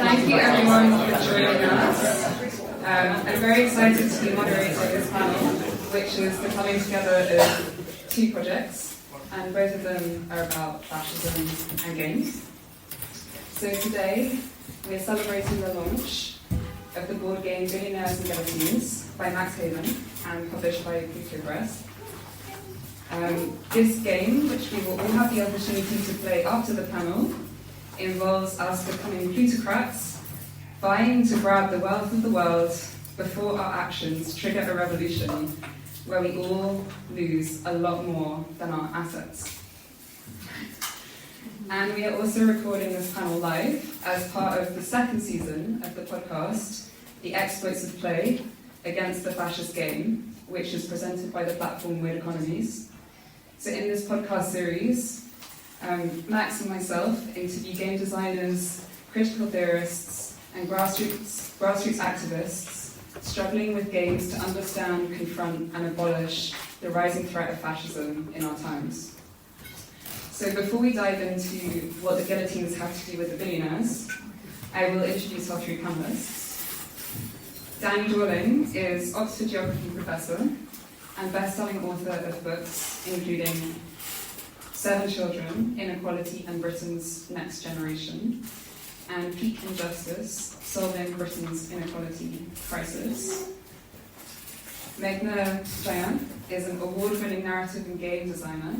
Thank you everyone for joining us. I'm very excited to be moderating this panel, which is the coming together of two projects, and both of them are about fascism and games. So today, we're celebrating the launch of the board game Billionaires and Guillotines by Max Haiven and published by Plutocrats. This game, which we will all have the opportunity to play after the panel, involves us becoming plutocrats, vying to grab the wealth of the world before our actions trigger a revolution where we all lose a lot more than our assets. And we are also recording this panel live as part of the second season of the podcast, The Exploits of Play Against the Fascist Game, which is presented by the platform Weird Economies. So in this podcast series, Max and myself interview game designers, critical theorists, and grassroots activists struggling with games to understand, confront, and abolish the rising threat of fascism in our times. So before we dive into what the guillotines have to do with the billionaires, I will introduce our three panelists. Danny Dorling is Oxford Geography Professor and best-selling author of books including 7 Children, Inequality and Britain's Next Generation, and Peak Injustice, Solving Britain's Inequality Crisis. Meghna Jayanth is an award-winning narrative and game designer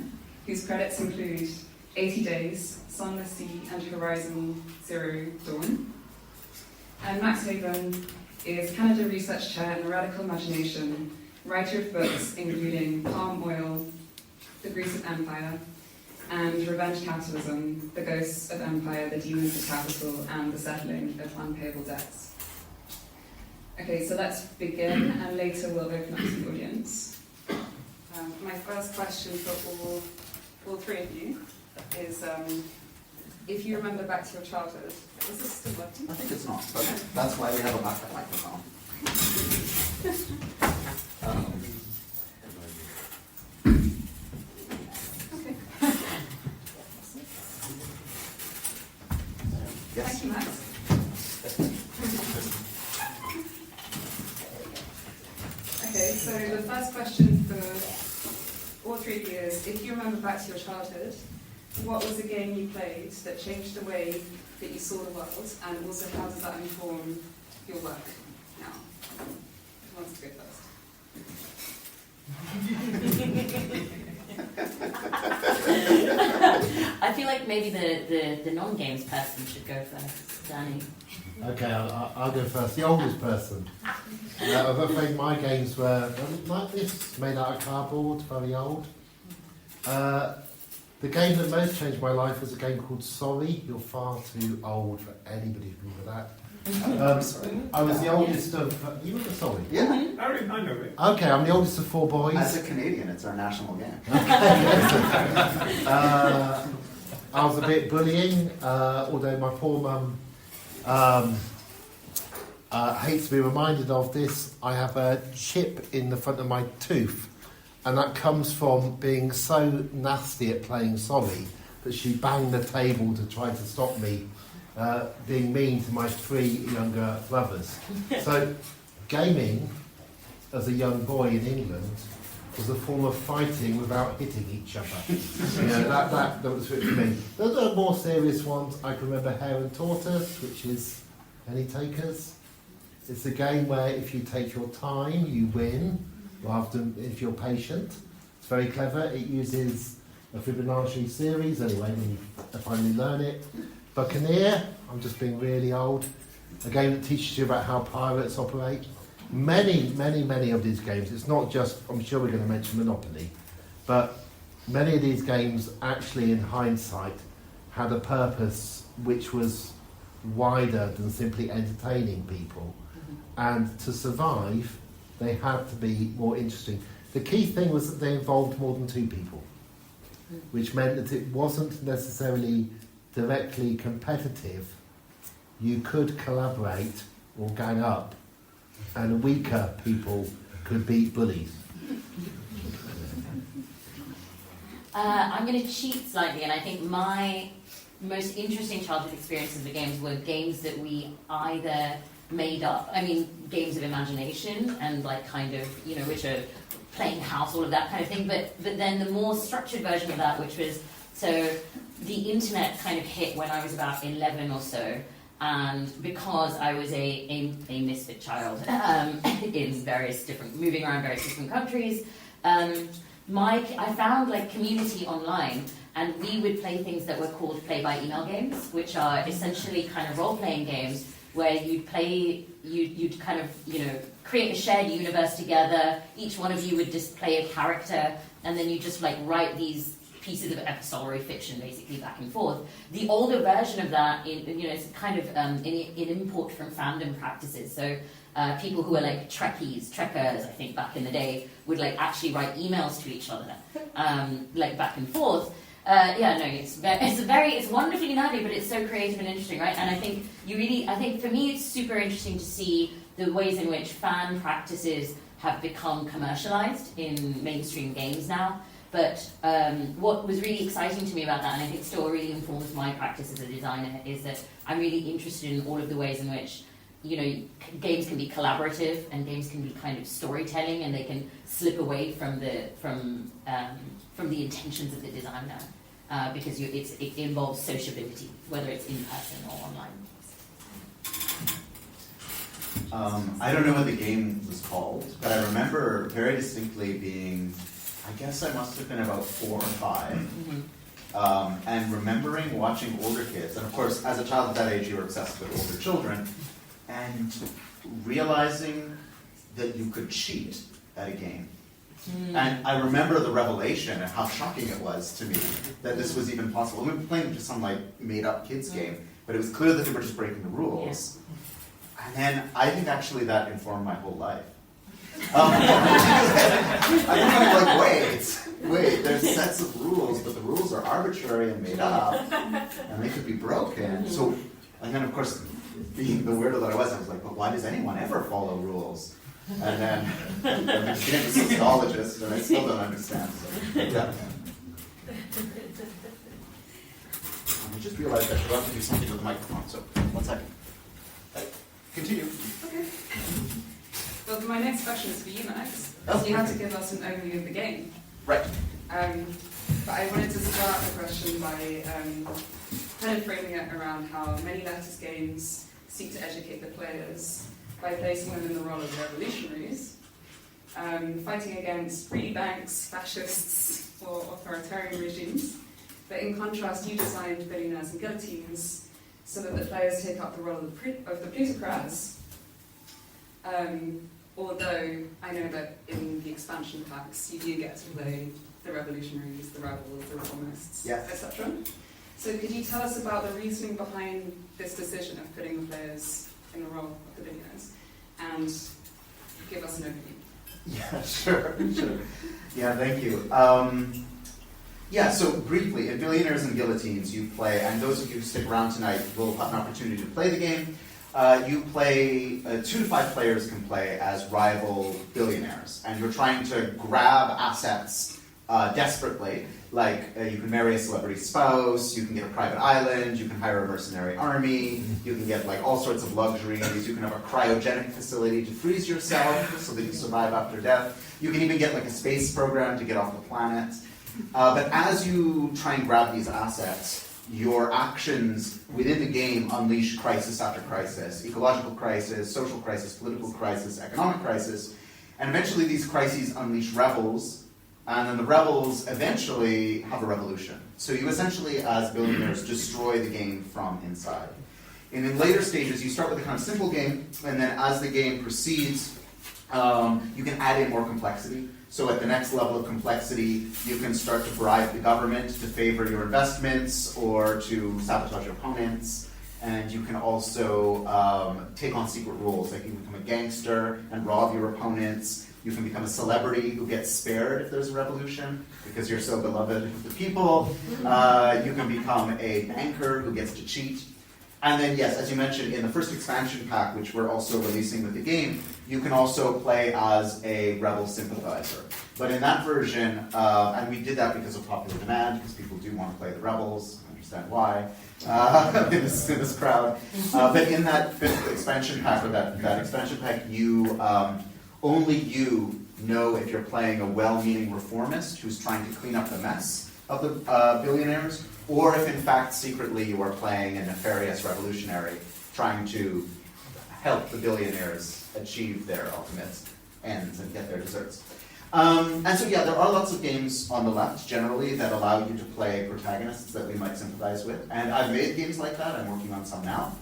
whose credits include 80 Days, Sunless Sea, and Horizon Zero Dawn. And Max Haiven is Canada Research Chair in Radical Imagination, writer of books including Palm Oil, The Grease of Empire, and Revenge Capitalism, The Ghosts of Empire, The Demons of Capital, and The Settling of Unpayable Debts. Okay, so let's begin, and later we'll open up to the audience. My first question for all three of you is, if you remember back to your childhood, is this still working? I think it's not, but that's why we have a backup microphone. Yes. Thank you, Max. Okay, so the first question for all three of you is, if you remember back to your childhood, what was the game you played that changed the way that you saw the world, and also how does that inform your work now? Who wants to go first? I feel like maybe the non-games person should go first. Danny. Okay, I'll go first. The oldest person. I'm afraid my games were like this, made out of cardboard, very old. The game that most changed my life was a game called Sorry. You're far too old for anybody to remember that. I was the oldest of... you remember Sorry? Yeah. I know it. Okay, I'm the oldest of 4 boys. As a Canadian, it's our national game. I was a bit bullying, although my poor mum hates to be reminded of this. I have a chip in the front of my tooth, and that comes from being so nasty at playing Sorry that she banged the table to try to stop me being mean to my 3 younger brothers. So gaming as a young boy in England was a form of fighting without hitting each other. You know, that was it for me. There are more serious ones. I can remember Hare and Tortoise, which is Penny Takers. It's a game where if you take your time, you win, rather than if you're patient. It's very clever. It uses a Fibonacci series, anyway, when you finally learn it. Buccaneer, I'm just being really old. A game that teaches you about how pirates operate. Many of these games, it's not just, I'm sure we're going to mention Monopoly, but many of these games actually in hindsight had a purpose which was wider than simply entertaining people. And to survive, they had to be more interesting. The key thing was that they involved more than 2 people, which meant that it wasn't necessarily directly competitive. You could collaborate or gang up, and weaker people could beat bullies. I'm going to cheat slightly, and I think my most interesting childhood experiences of the games were games that we either made up, games of imagination and like kind of, which are playing house, all of that kind of thing, but then the more structured version of that, which was, so the internet kind of hit when I was about 11 or so, and because I was a misfit child in moving around various different countries, I found like community online, and we would play things that were called play-by-email games, which are essentially kind of role-playing games where you'd kind of, create a shared universe together. Each one of you would just play a character, and then you just like write these pieces of epistolary fiction basically back and forth. The older version of that, it's kind of an import from fandom practices. So people who are like trekkers, I think back in the day, would like actually write emails to each other, like back and forth. It's wonderfully nerdy, but it's so creative and interesting, right? And I think for me it's super interesting to see the ways in which fan practices have become commercialized in mainstream games now. But what was really exciting to me about that, and I think still really informs my practice as a designer, is that I'm really interested in all of the ways in which, games can be collaborative and games can be kind of storytelling, and they can slip away from the intentions of the designer because it involves sociability, whether it's in person or online. I don't know what the game was called, but I remember very distinctly being, I guess I must have been about 4 or 5, and remembering watching older kids, and of course, as a child at that age, you were obsessed with older children, and realizing that you could cheat at a game. And I remember the revelation and how shocking it was to me that this was even possible. We were playing just some like made-up kids game, but it was clear that they were just breaking the rules. Yeah. And then I think actually that informed my whole life. I think like, wait, there's sets of rules, but the rules are arbitrary and made up, and they could be broken. So, and then of course, being the weirdo that I was like, but why does anyone ever follow rules? And then I became a sociologist, and I still don't understand. So, yeah. I just realized I forgot to do something with the microphone, so 1 second. Continue. Okay. Well, my next question is for you, Max. So you have to give us an overview of the game. Right. But I wanted to start the question by kind of framing it around how many leftist games seek to educate the players by placing them in the role of revolutionaries, fighting against greedy banks, fascists, or authoritarian regimes. But in contrast, you designed Billionaires and Guillotines so that the players take up the role of the plutocrats. Although I know that in the expansion packs you do get to play the revolutionaries, the rebels, the reformists, etc. So could you tell us about the reasoning behind this decision of putting the players in the role of the billionaires, and give us an overview? Yeah, sure. Yeah, thank you. So briefly, in Billionaires and Guillotines you play, and those of you who stick around tonight will have an opportunity to play the game. You play, 2 to 5 players can play as rival billionaires, and you're trying to grab assets desperately, like you can marry a celebrity spouse, you can get a private island, you can hire a mercenary army, you can get like all sorts of luxuries, you can have a cryogenic facility to freeze yourself so that you survive after death, you can even get like a space program to get off the planet. But as you try and grab these assets, your actions within the game unleash crisis after crisis, ecological crisis, social crisis, political crisis, economic crisis, and eventually these crises unleash rebels, and then the rebels eventually have a revolution. So you essentially, as billionaires, destroy the game from inside. And in later stages, you start with a kind of simple game, and then as the game proceeds, you can add in more complexity. So at the next level of complexity, you can start to bribe the government to favor your investments or to sabotage your opponents. And you can also take on secret roles, like you can become a gangster and rob your opponents. You can become a celebrity who gets spared if there's a revolution because you're so beloved of the people. You can become a banker who gets to cheat. And then, yes, as you mentioned, in the first expansion pack, which we're also releasing with the game, you can also play as a rebel sympathizer. But in that version, and we did that because of popular demand, because people do want to play the rebels, understand why in this crowd. But in that fifth expansion pack, or that expansion pack, you only you know if you're playing a well-meaning reformist who's trying to clean up the mess of the billionaires, or if in fact secretly you are playing a nefarious revolutionary trying to help the billionaires achieve their ultimate ends and get their desserts. And so yeah, there are lots of games on the left generally that allow you to play protagonists that we might sympathize with. And I've made games like that, I'm working on some now.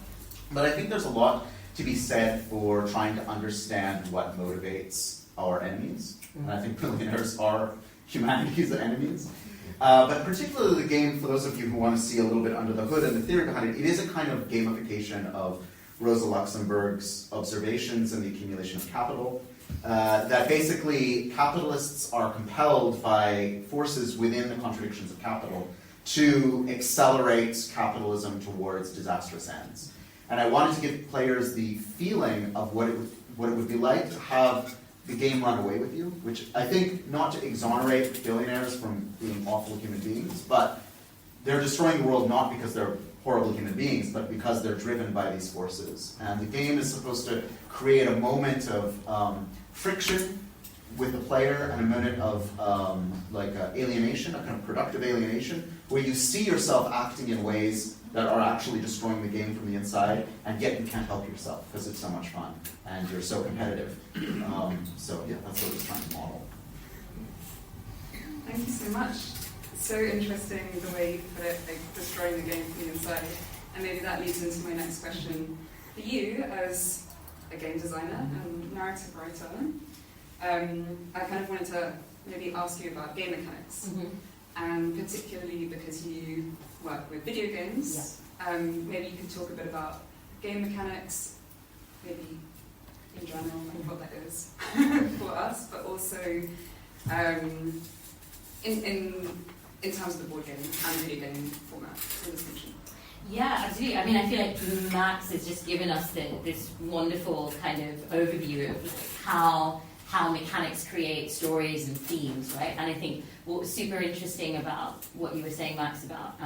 But I think there's a lot to be said for trying to understand what motivates our enemies. And I think billionaires are humanity's enemies. But particularly the game, for those of you who want to see a little bit under the hood and the theory behind it, it is a kind of gamification of Rosa Luxemburg's observations and the accumulation of capital. That basically capitalists are compelled by forces within the contradictions of capital to accelerate capitalism towards disastrous ends. And I wanted to give players the feeling of what it would be like to have the game run away with you, which I think, not to exonerate billionaires from being awful human beings, but they're destroying the world not because they're horrible human beings, but because they're driven by these forces. And the game is supposed to create a moment of friction with the player and a minute of alienation, a kind of productive alienation, where you see yourself acting in ways that are actually destroying the game from the inside, and yet you can't help yourself because it's so much fun and you're so competitive. So yeah, that's what I was trying to model. Thank you so much. It's so interesting the way you put it, like destroying the game from the inside. And maybe that leads into my next question. For you, as a game designer and narrative writer, I kind of wanted to maybe ask you about game mechanics. And particularly because you work with video games, maybe you could talk a bit about game mechanics, maybe in general, and what that is for us, but also in terms of the board game and video game format and distinction. Yeah, absolutely. I mean, I feel like Max has just given us this wonderful kind of overview of how mechanics create stories and themes, right? And I think what was super interesting about what you were saying, Max, about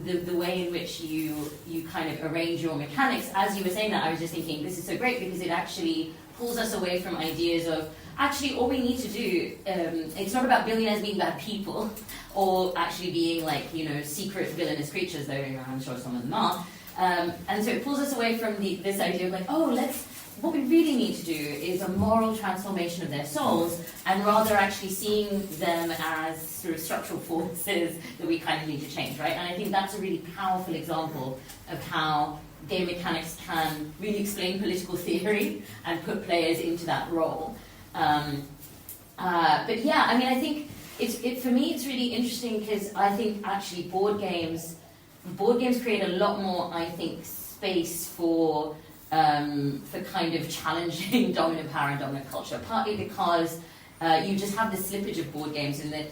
the way in which you kind of arrange your mechanics, as you were saying that, I was just thinking, this is so great because it actually pulls us away from ideas of, actually, all we need to do, it's not about billionaires being bad people, or actually being like, secret villainous creatures, though I'm sure some of them are. And so it pulls us away from this idea of like, what we really need to do is a moral transformation of their souls, and rather actually seeing them as sort of structural forces that we kind of need to change, right? And I think that's a really powerful example of how game mechanics can really explain political theory and put players into that role. But yeah, I mean, I think for me it's really interesting because I think actually board games create a lot more, I think, space for kind of challenging dominant power and dominant culture, partly because you just have this slippage of board games in that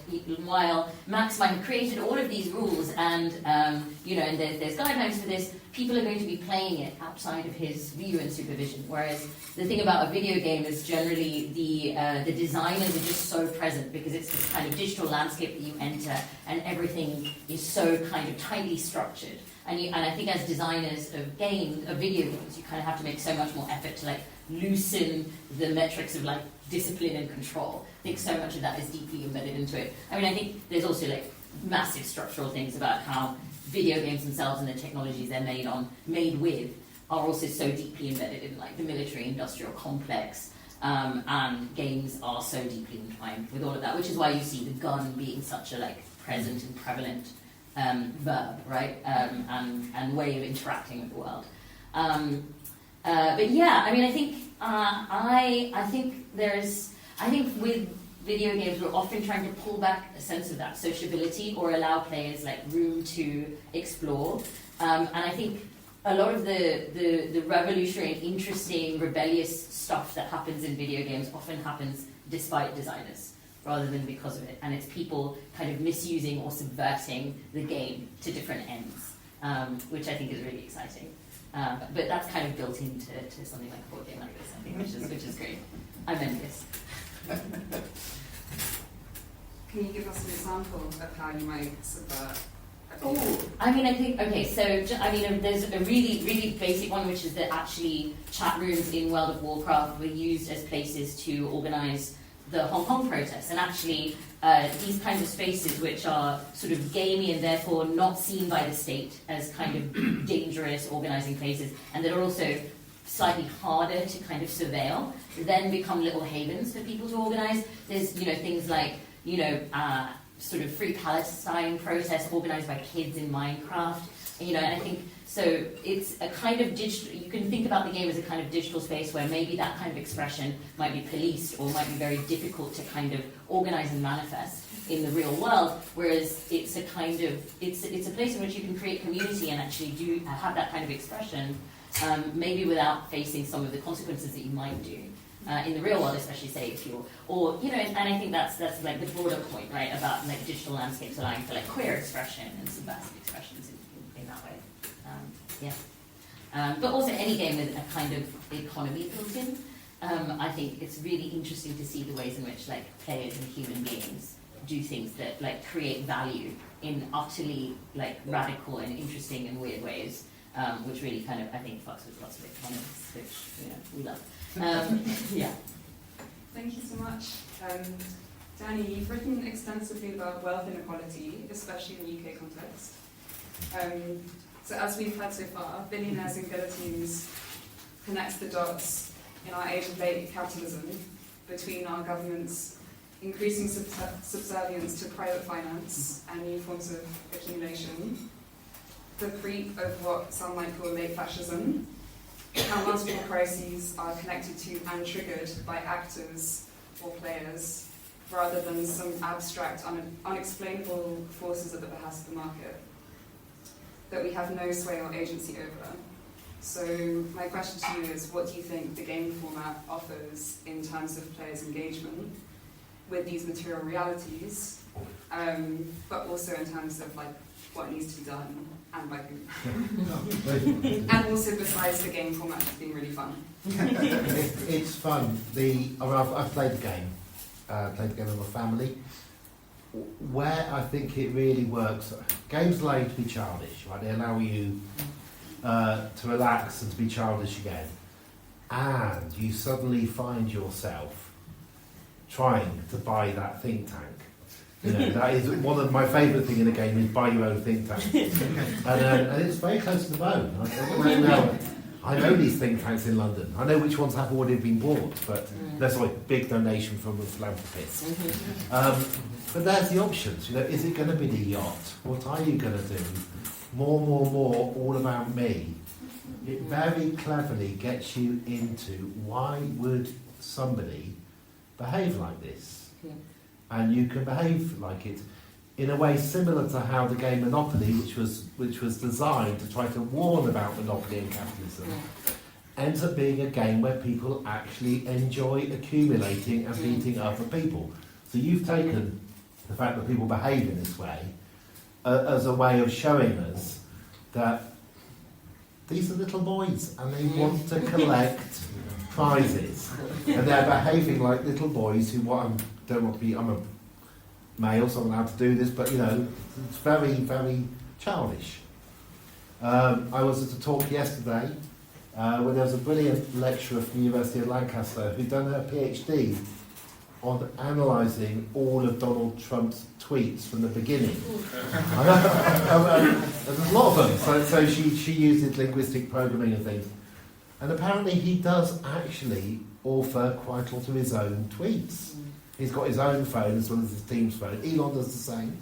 while Max might have created all of these rules and and there's guidelines for this, people are going to be playing it outside of his view and supervision. Whereas the thing about a video game is generally the designers are just so present because it's this kind of digital landscape that you enter and everything is so kind of tightly structured. And I think as designers of video games, you kind of have to make so much more effort to like loosen the metrics of like discipline and control. I think so much of that is deeply embedded into it. I mean, I think there's also like massive structural things about how video games themselves and the technologies they're made with are also so deeply embedded in like the military-industrial complex, and games are so deeply entwined with all of that, which is why you see the gun being such a like present and prevalent verb, right? And way of interacting with the world. But yeah, I mean, I think I think with video games we're often trying to pull back a sense of that sociability or allow players like room to explore. And I think a lot of the revolutionary and interesting, rebellious stuff that happens in video games often happens despite designers, rather than because of it. And it's people kind of misusing or subverting the game to different ends, which I think is really exciting. But that's kind of built into something like a board game like this, I think, which is great. I'm envious. Can you give us an example of how you might subvert I mean, I think, okay, so, there's a really, really basic one, which is that actually chat rooms in World of Warcraft were used as places to organise the Hong Kong protests. And actually, these kinds of spaces, which are sort of gamey and therefore not seen by the state as kind of dangerous organising places, and that are also slightly harder to kind of surveil, then become little havens for people to organise. There's, things like, sort of Free Palestine protests organised by kids in Minecraft, and I think, so it's a kind of digital, you can think about the game as a kind of digital space where maybe that kind of expression might be policed or might be very difficult to kind of organise and manifest in the real world, whereas it's a kind of, it's a place in which you can create community and actually do have that kind of expression, maybe without facing some of the consequences that you might do. In the real world, especially, say, if you're, and I think that's like the broader point, right, about like digital landscapes allowing for like queer expression and subversive expressions in that way. But also any game with a kind of economy built in. I think it's really interesting to see the ways in which like players and human beings do things that like create value in utterly like radical and interesting and weird ways, which really kind of I think fucks with lots of economists, which we love. Yeah. Thank you so much. Danny, you've written extensively about wealth inequality, especially in the UK context. So as we've heard so far, Billionaires and Guillotines connects the dots in our age of late capitalism between our government's increasing subservience to private finance and new forms of accumulation, the creep of what some might call late fascism, how multiple crises are connected to and triggered by actors or players, rather than some abstract, unexplainable forces at the behest of the market that we have no sway or agency over. So my question to you is, what do you think the game format offers in terms of players' engagement with these material realities, but also in terms of like what needs to be done and by who? And also besides the game format just being really fun. It's fun. I've played the game. Played the game with my family. Where I think it really works, games allow you to be childish, right? They allow you to relax and to be childish again. And you suddenly find yourself trying to buy that think tank. That is one of my favourite thing in a game is buy your own think tank. And it's very close to the bone. I know these think tanks in London. I know which ones have already been bought, but there's a big donation from a philanthropist. But there's the options. Is it going to be the yacht? What are you going to do? More, all about me. It very cleverly gets you into why would somebody behave like this? And you can behave like it in a way similar to how the game Monopoly, which was designed to try to warn about monopoly and capitalism, ends up being a game where people actually enjoy accumulating and beating other people. So you've taken the fact that people behave in this way as a way of showing us that these are little boys and they want to collect prizes, and they're behaving like little boys who don't want to be. I'm a male, so I'm allowed to do this, but it's very, very childish. I was at a talk yesterday where there was a brilliant lecturer from the University of Lancaster who'd done her PhD on analysing all of Donald Trump's tweets from the beginning. There's a lot of them, so she uses linguistic programming and things. And apparently he does actually author quite a lot of his own tweets. He's got his own phone as well as his team's phone. Elon does the same.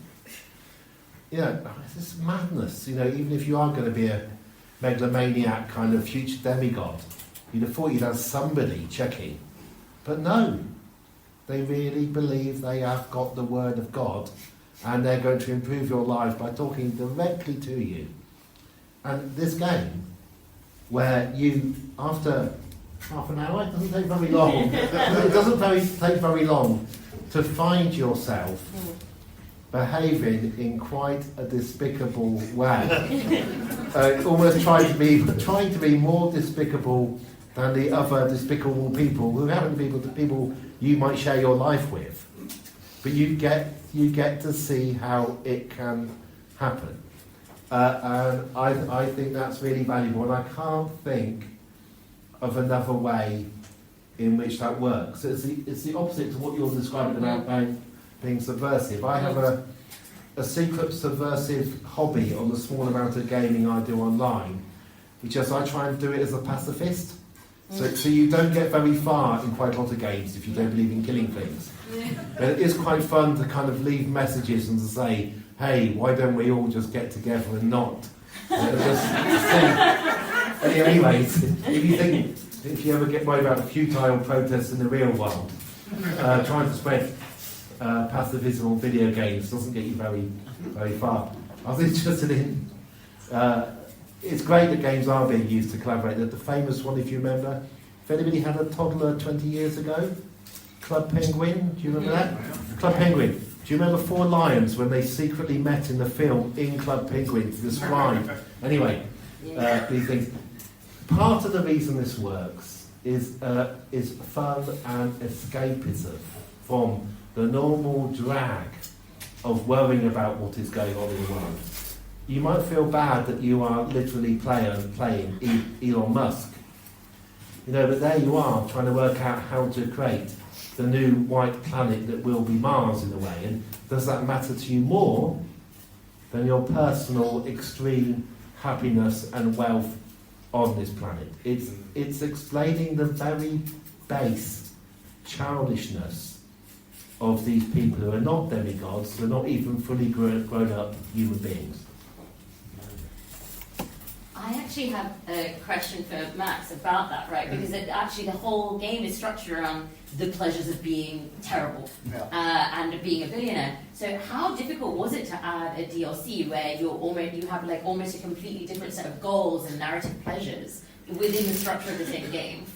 It's just madness. Even if you are going to be a megalomaniac kind of future demigod, you'd have thought you'd have somebody checking. But no, they really believe they have got the word of God and they're going to improve your life by talking directly to you. And this game, where you, after half an hour, it doesn't take very long. It doesn't take very long to find yourself behaving in quite a despicable way. Almost trying to be more despicable than the other despicable people who happen to be the people you might share your life with. But you get to see how it can happen. And I think that's really valuable, and I can't think of another way in which that works. It's the opposite to what you're describing about being subversive. I have a secret subversive hobby on the small amount of gaming I do online, which is I try and do it as a pacifist. So you don't get very far in quite a lot of games if you don't believe in killing things. But it is quite fun to kind of leave messages and to say, hey, why don't we all just get together and not? Anyways, if you ever get worried about futile protests in the real world, trying to spread pacifism on video games doesn't get you very far. I was interested in... it's great that games are being used to collaborate. The famous one, if you remember, if anybody had a toddler 20 years ago, Club Penguin, do you remember that? Club Penguin. Do you remember Four Lions when they secretly met in the film in Club Penguin to describe? Anyway, these things. Part of the reason this works is fun and escapism from the normal drag of worrying about what is going on in the world. You might feel bad that you are literally playing Elon Musk, but there you are trying to work out how to create the new white planet that will be Mars in a way. And does that matter to you more than your personal extreme happiness and wealth on this planet? It's explaining the very base childishness of these people who are not demigods, they're not even fully grown up human beings. I actually have a question for Max about that, right? Because actually the whole game is structured around the pleasures of being terrible and of being a billionaire. So how difficult was it to add a DLC where you have like almost a completely different set of goals and narrative pleasures within the structure of the same game?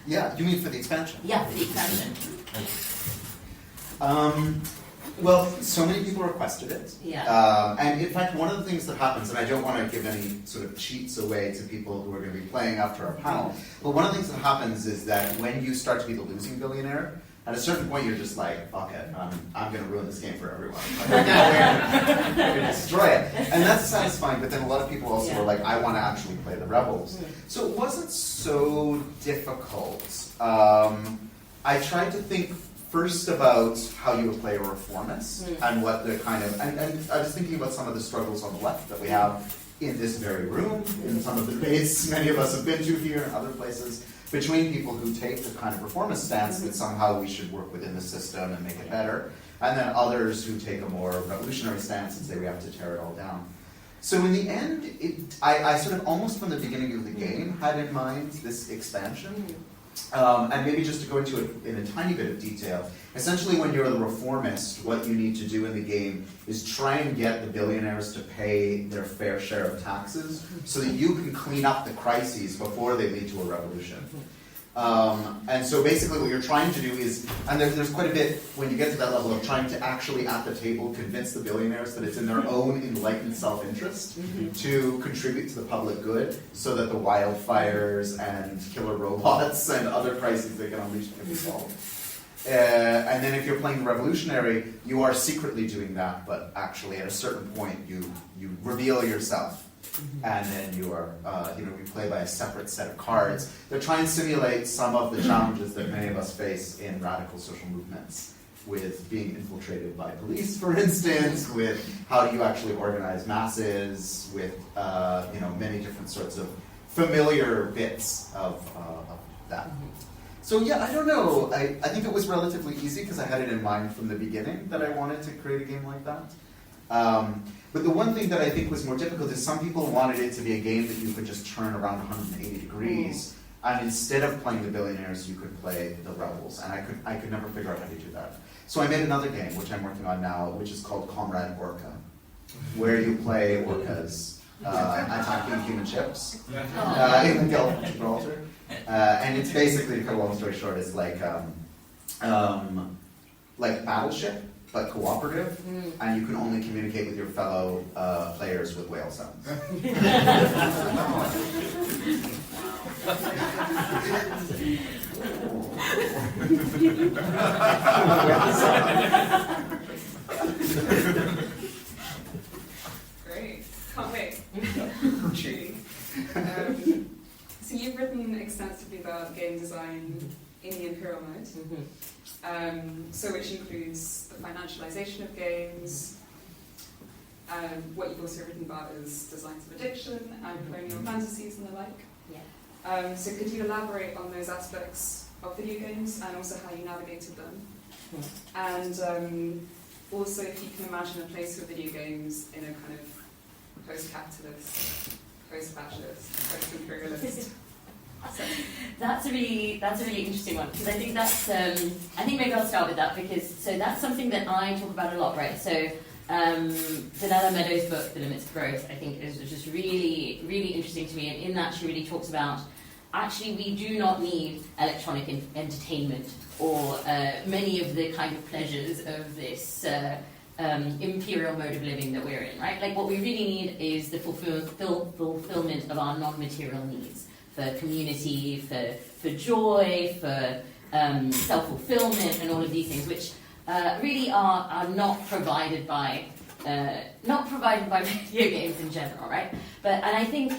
Yeah, you mean for the expansion? Yeah, for the expansion. Well, so many people requested it. Yeah. And in fact, one of the things that happens, and I don't want to give any sort of cheats away to people who are going to be playing after our panel, but one of the things that happens is that when you start to be the losing billionaire, at a certain point you're just like, fuck it, I'm going to ruin this game for everyone. Like, we're going to destroy it. And that's satisfying, but then a lot of people also were like, I want to actually play the rebels. So it wasn't so difficult. I tried to think first about how you would play a reformist and what the kind of, and I was thinking about some of the struggles on the left that we have in this very room, in some of the debates many of us have been to here and other places, between people who take the kind of reformist stance that somehow we should work within the system and make it better, and then others who take a more revolutionary stance and say we have to tear it all down. So in the end, I sort of almost from the beginning of the game had in mind this expansion. And maybe just to go into it in a tiny bit of detail, essentially when you're the reformist, what you need to do in the game is try and get the billionaires to pay their fair share of taxes so that you can clean up the crises before they lead to a revolution. And so basically what you're trying to do is, and there's quite a bit when you get to that level of trying to actually at the table convince the billionaires that it's in their own enlightened self-interest to contribute to the public good so that the wildfires and killer robots and other crises they can unleash can be solved. And then if you're playing the revolutionary, you are secretly doing that, but actually at a certain point you reveal yourself. And then you are, you play by a separate set of cards that try and simulate some of the challenges that many of us face in radical social movements, with being infiltrated by police, for instance, with how do you actually organize masses, with many different sorts of familiar bits of that. So yeah, I don't know. I think it was relatively easy because I had it in mind from the beginning that I wanted to create a game like that. But the one thing that I think was more difficult is some people wanted it to be a game that you could just turn around 180 degrees, and instead of playing the billionaires, you could play the rebels, and I could never figure out how to do that. So I made another game, which I'm working on now, which is called Comrade Orca, where you play orcas attacking human ships in the Gulf of Gibraltar. And it's basically, to cut a long story short, it's like Battleship, but cooperative, and you can only communicate with your fellow players with whale sounds. Great. Can't wait. written extensively about game design in the imperial mode, so which includes the financialization of games, what you've also written about is designs of addiction and colonial fantasies and the like. Yeah. So could you elaborate on those aspects of video games and also how you navigated them? And also if you can imagine a place for video games in a kind of post-capitalist, post-fascist, post-imperialist. That's a really interesting one, because I think that's I think maybe I'll start with that, because that's something that I talk about a lot, right? So Danella Meadows' book, The Limits of Growth, I think is just really, really interesting to me, and in that she really talks about actually we do not need electronic entertainment or many of the kind of pleasures of this imperial mode of living that we're in, right? Like what we really need is the fulfillment of our non-material needs. For community, for joy, for self-fulfillment, and all of these things, which really are not provided by video games in general, right? And I think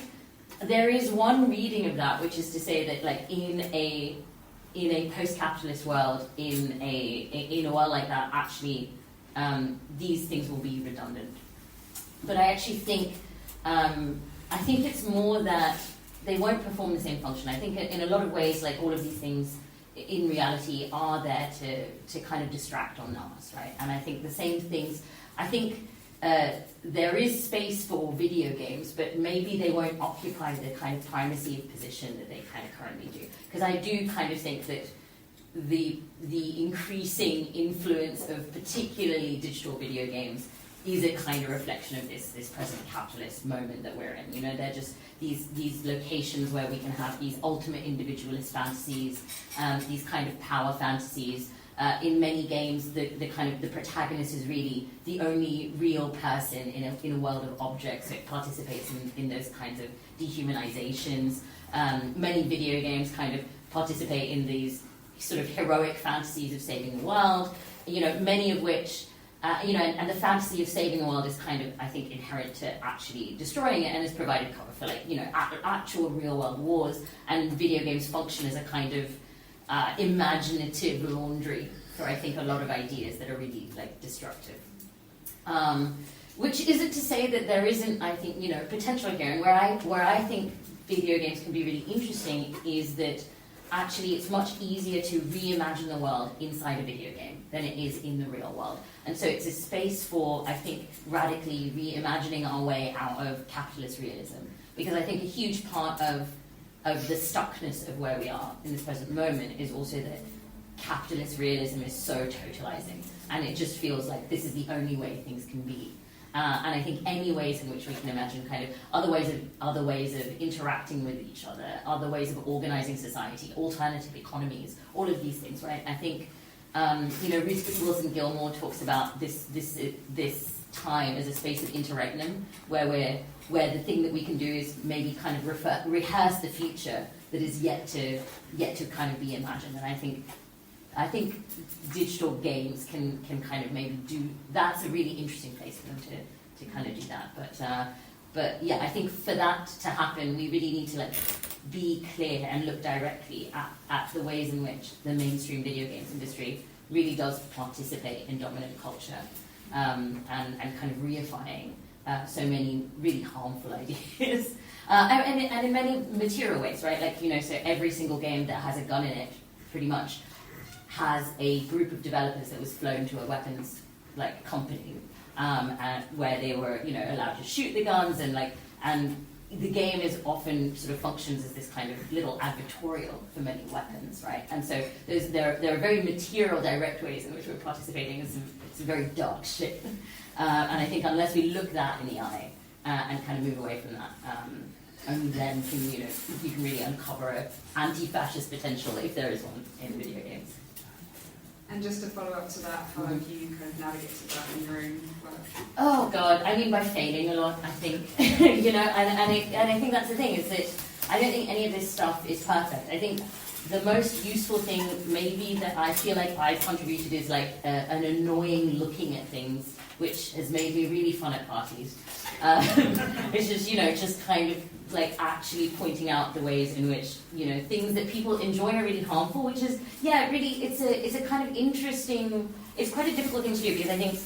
there is one reading of that, which is to say that, like in a post-capitalist world, in a world like that, actually these things will be redundant. But I actually think it's more that they won't perform the same function. I think in a lot of ways, like all of these things in reality are there to kind of distract or numb us, right? And I think the same things, I think there is space for video games, but maybe they won't occupy the kind of primacy of position that they kind of currently do. Because I do kind of think that the increasing influence of particularly digital video games is a kind of reflection of this present capitalist moment that we're in. You know, they're just these locations where we can have these ultimate individualist fantasies, these kind of power fantasies. In many games, the protagonist is really the only real person in a world of objects. So it participates in those kinds of dehumanizations. Many video games kind of participate in these sort of heroic fantasies of saving the world. You know, many of which. And the fantasy of saving the world is kind of, I think, inherent to actually destroying it, and has provided cover for, actual real-world wars. And video games function as a kind of imaginative laundry for, I think, a lot of ideas that are really, destructive. Which isn't to say that there isn't, I think, potential here. And where I think video games can be really interesting is that actually it's much easier to reimagine the world inside a video game than it is in the real world. And so it's a space for, I think, radically reimagining our way out of capitalist realism. Because I think a huge part of the stuckness of where we are in this present moment is also that capitalist realism is so totalizing. And it just feels like this is the only way things can be. And I think any ways in which we can imagine kind of other ways of interacting with each other, other ways of organizing society, alternative economies, all of these things, right? I think Ruth Wilson Gilmore talks about this time as a space of interregnum, where the thing that we can do is maybe kind of rehearse the future that is yet to kind of be imagined. And I think digital games can kind of maybe do. That's a really interesting place for them to kind of do that. But yeah, I think for that to happen, we really need to be clear and look directly at the ways in which the mainstream video games industry really does participate in dominant culture, and kind of reifying so many really harmful ideas, and in many material ways, right? So every single game that has a gun in it, pretty much, has a group of developers that was flown to a weapons company, where they were allowed to shoot the guns, and the game is often sort of functions as this kind of little advertorial for many weapons, right? And so there are very material, direct ways in which we're participating in some very dark shit. And I think unless we look that in the eye and kind of move away from that, only then can you can really uncover an anti-fascist potential, if there is one, in video games. And just to follow up to that, how have you kind of navigated that in your own work? Oh God, I mean by failing a lot, I think. and I think that's the thing, is that I don't think any of this stuff is perfect. I think the most useful thing maybe that I feel like I've contributed is an annoying looking at things, which has made me really fun at parties. It's just, just kind of like actually pointing out the ways in which, you know, things that people enjoy are really harmful, which is, yeah, really, it's a kind of interesting, it's quite a difficult thing to do, because I think,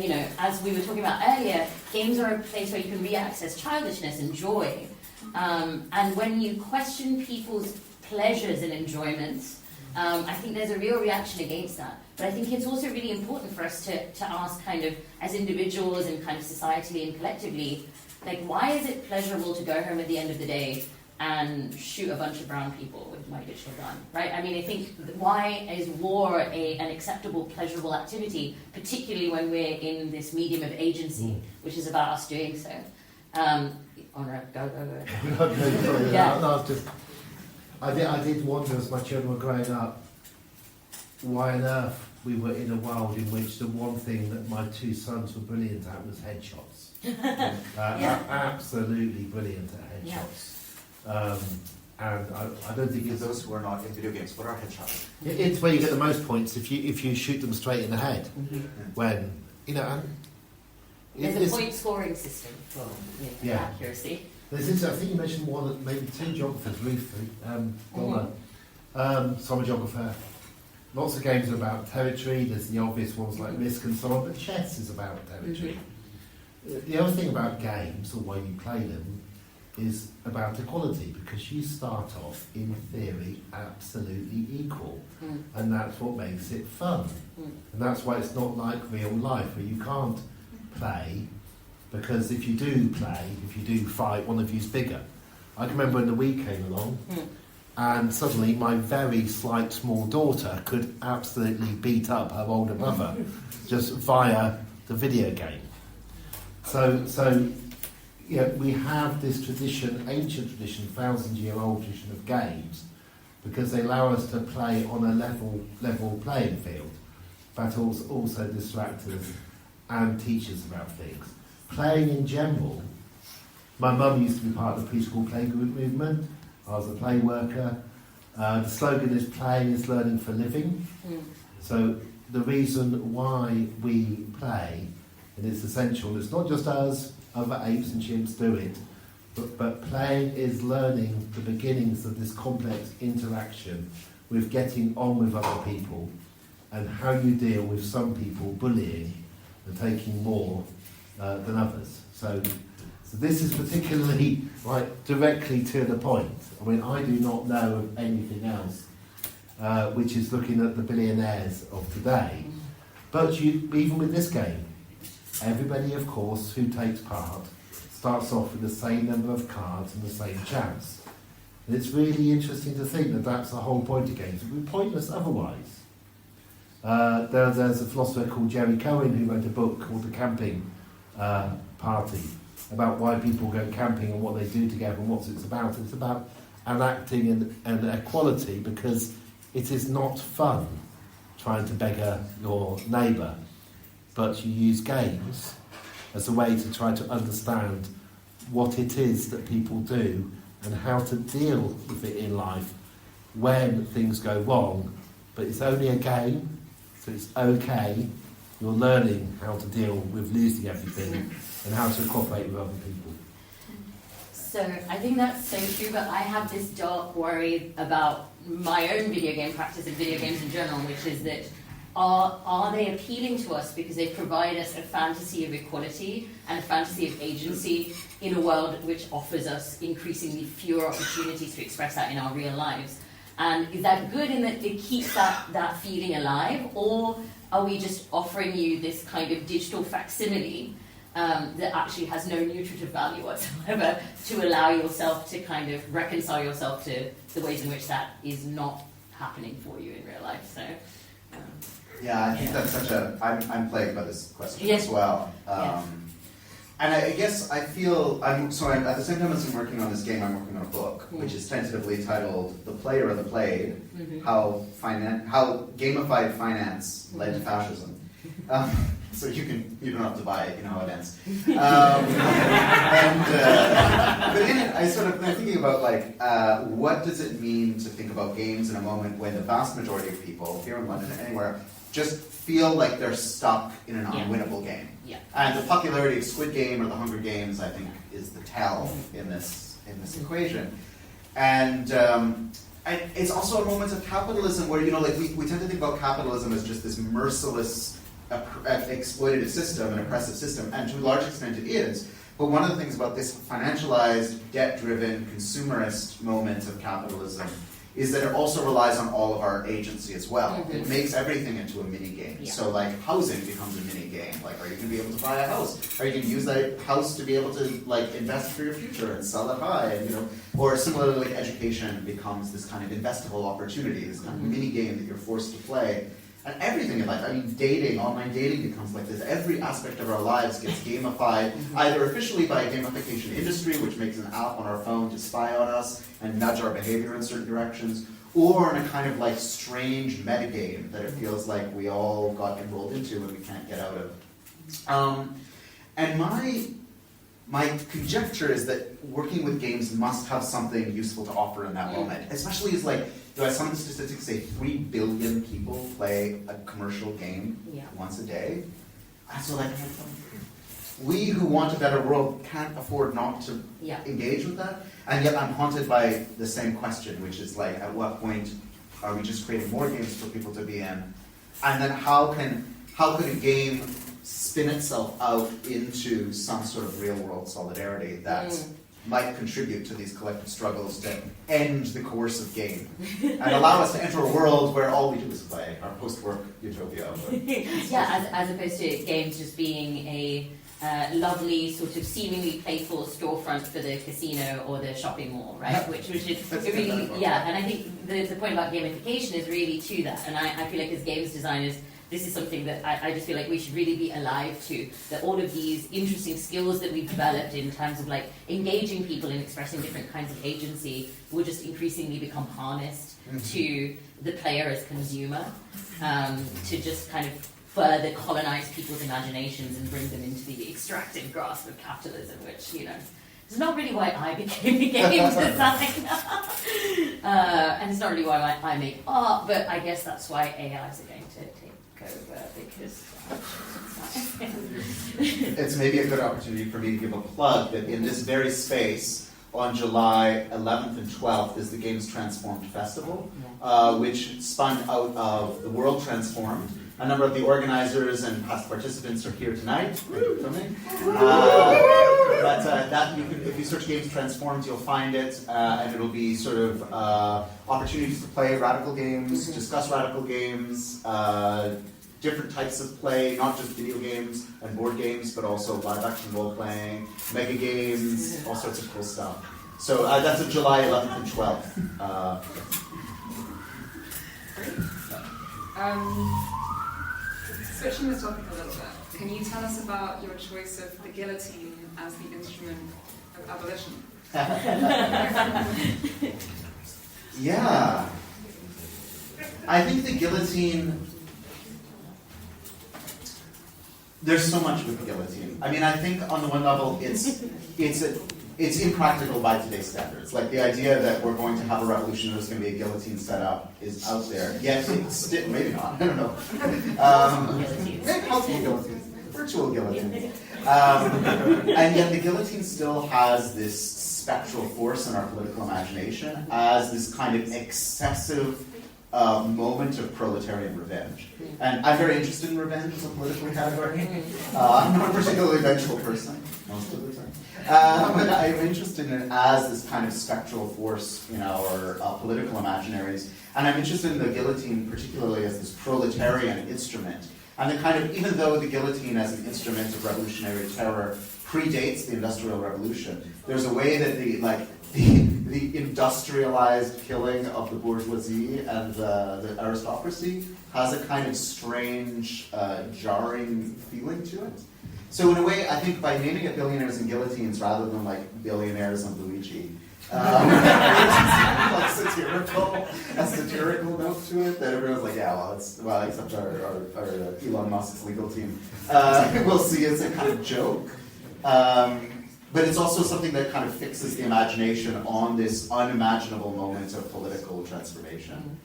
you know, as we were talking about earlier, games are a place where you can re-access childishness and joy. And when you question people's pleasures and enjoyments, I think there's a real reaction against that. But I think it's also really important for us to ask, kind of, as individuals and kind of societally and collectively, like, why is it pleasurable to go home at the end of the day and shoot a bunch of brown people with my digital gun, right? I mean, I think, why is war an acceptable, pleasurable activity, particularly when we're in this medium of agency, which is about us doing so? Honor, go. Yeah. No, I did wonder, as my children were growing up, why on earth we were in a world in which the one thing that my two sons were brilliant at was headshots. Absolutely brilliant at headshots. And I don't think For it's... those who are not in video games, what are headshots? It's where you get the most points if you shoot them straight in the head. When, you know... And there's a point scoring system for accuracy. There's this, I think you mentioned one, maybe two geographers, Ruth, summer geographer. Lots of games are about territory. There's the obvious ones like Risk and so on, but chess is about territory. The other thing about games, or why you play them, is about equality, because you start off, in theory, absolutely equal. And that's what makes it fun. And that's why it's not like real life, where you can't play, because if you do fight, one of you's bigger. I can remember when the Wii came along, and suddenly my very slight small daughter could absolutely beat up her older brother just via the video game. So yeah, we have this tradition, ancient tradition, 1,000-year-old tradition of games, because they allow us to play on a level playing field, but also distract us and teach us about things. Playing in general, my mum used to be part of the preschool playgroup movement. I was a play worker. The slogan is "Playing is learning for living." So the reason why we play, and it's essential, it's not just us, other apes and chimps do it, but playing is learning the beginnings of this complex interaction with getting on with other people, and how you deal with some people bullying and taking more than others. So this is particularly directly to the point. I mean, I do not know of anything else which is looking at the billionaires of today. But even with this game, everybody, of course, who takes part starts off with the same number of cards and the same chance. And it's really interesting to think that that's the whole point of games. It would be pointless otherwise. There's a philosopher called Jerry Cohen who wrote a book called The Camping Party, about why people go camping and what they do together and what it's about. It's about enacting and equality, because it is not fun trying to beggar your neighbour, but you use games as a way to try to understand what it is that people do and how to deal with it in life when things go wrong. But it's only a game, so it's okay. You're learning how to deal with losing everything and how to cooperate with other people. So I think that's so true, but I have this dark worry about my own video game practice and video games in general, which is that are they appealing to us because they provide us a fantasy of equality and a fantasy of agency in a world which offers us increasingly fewer opportunities to express that in our real lives? And is that good in that it keeps that feeling alive, or are we just offering you this kind of digital facsimile that actually has no nutritive value whatsoever to allow yourself to kind of reconcile yourself to the ways in which that is not happening for you in real life? So, yeah, I think that's such a... I'm plagued by this question Yes. as well. Yes. And I guess I feel... at the same time as I'm working on this game, I'm working on a book, which is tentatively titled The Player of the Played, How Gamified Finance Led to Fascism. So you don't have to buy it, you know how it ends. But in it, I'm thinking about what does it mean to think about games in a moment when the vast majority of people here in London and anywhere just feel like they're stuck in an Yeah. unwinnable game. Yeah. And the popularity of Squid Game or the Hunger Games, I think, is the tell in this equation. And it's also a moment of capitalism where, like we tend to think about capitalism as just this merciless, exploitative system, an oppressive system, and to a large extent it is. But one of the things about this financialized, debt-driven, consumerist moment of capitalism is that it also relies on all of our agency as well. Mm-hmm. It makes everything into a mini game. Yeah. So like housing becomes a mini game. Like, are you going to be able to buy a house? Are you going to use that house to be able to like invest for your future and sell it high? And, or similarly, like education becomes this kind of investable opportunity, this kind of mini game that you're forced to play. And everything in life, I mean, dating, online dating becomes like this. Every aspect of our lives gets gamified, either officially by a gamification industry, which makes an app on our phone to spy on us and nudge our behavior in certain directions, or in a kind of like strange metagame that it feels like we all got enrolled into and we can't get out of. And my conjecture is that working with games must have something useful to offer in that moment, especially as like, some of the statistics say 3 billion people play a commercial game once a day. And so like, we who want a better world can't afford not to engage with that. And yet I'm haunted by the same question, which is like, at what point are we just creating more games for people to be in? And then how could a game spin itself out into some sort of real world solidarity that might contribute to these collective struggles to end the coercive game and allow us to enter a world where all we do is play, our post-work utopia. As opposed to games just being a lovely, sort of seemingly playful storefront for the casino or the shopping mall, right? Which is really, and I think the point about gamification is really to that. And I feel like as games designers, this is something that I just feel like we should really be alive to, that all of these interesting skills that we've developed in terms of like engaging people and expressing different kinds of agency will just increasingly become harnessed to the player as consumer, to just kind of further colonize people's imaginations and bring them into the extractive grasp of capitalism, which, it's not really why I became a game designer. And it's not really why I make art, but I guess that's why AIs are going to take over, because it's maybe a good opportunity for me to give a plug that in this very space on July 11th and 12th is the Games Transformed Festival, which spun out of the World Transformed. A number of the organizers and past participants are here tonight. That you can, if you search Games Transformed, you'll find it, and it'll be sort of opportunities to play radical games, discuss radical games, different types of play, not just video games and board games, but also live-action role-playing, mega games, all sorts of cool stuff. So that's on July 11th and 12th. Switching the topic a little bit, can you tell us about your choice of the guillotine as the instrument of abolition? Yeah. I think the guillotine, there's so much with the guillotine. I mean, I think on the one level, it's impractical by today's standards. Like the idea that we're going to have a revolution and there's going to be a guillotine set up is out there. Yet it's maybe not. I don't know. Maybe multiple guillotines, virtual guillotines. And yet the guillotine still has this spectral force in our political imagination as this kind of excessive moment of proletarian revenge. And I'm very interested in revenge as a political category. I'm not a particularly vengeful person, most of the time. But I'm interested in it as this kind of spectral force in our political imaginaries. And I'm interested in the guillotine particularly as this proletarian instrument. And the kind of, even though the guillotine as an instrument of revolutionary terror predates the Industrial Revolution, there's a way that the industrialized killing of the bourgeoisie and the aristocracy has a kind of strange, jarring feeling to it. So in a way, I think by naming it Billionaires and Guillotines rather than like Billionaires and Luigi, like satirical note to it that everyone's like, except our Elon Musk's legal team, we'll see as a kind of joke. But it's also something that kind of fixes the imagination on this unimaginable moment of political transformation.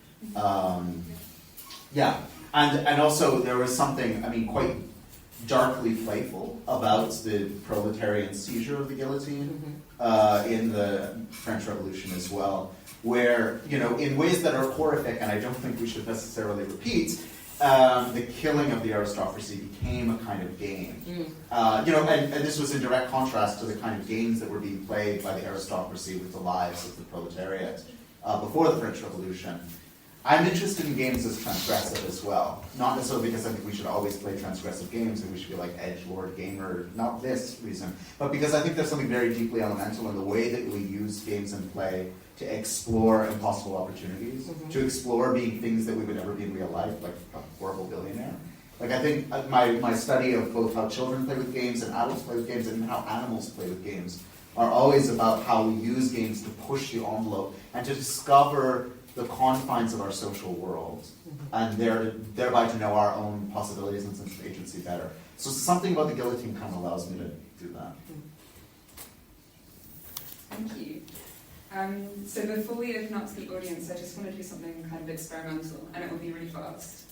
And also there was something, quite darkly playful about the proletarian seizure of the guillotine in the French Revolution as well, where, in ways that are horrific, and I don't think we should necessarily repeat, the killing of the aristocracy became a kind of game. And this was in direct contrast to the kind of games that were being played by the aristocracy with the lives of the proletariat before the French Revolution. I'm interested in games as transgressive as well. Not necessarily because I think we should always play transgressive games and we should be like edgelord gamer, not this reason, but because I think there's something very deeply elemental in the way that we use games and play to explore impossible opportunities, to explore being things that we would never be in real life, like a horrible billionaire. Like, I think my study of both how children play with games and adults play with games and how animals play with games are always about how we use games to push the envelope and to discover the confines of our social world, and thereby to know our own possibilities and sense of agency better. So something about the guillotine kind of allows me to do that. Thank you. So before we open up to the audience, I just want to do something kind of experimental, and it will be really fast.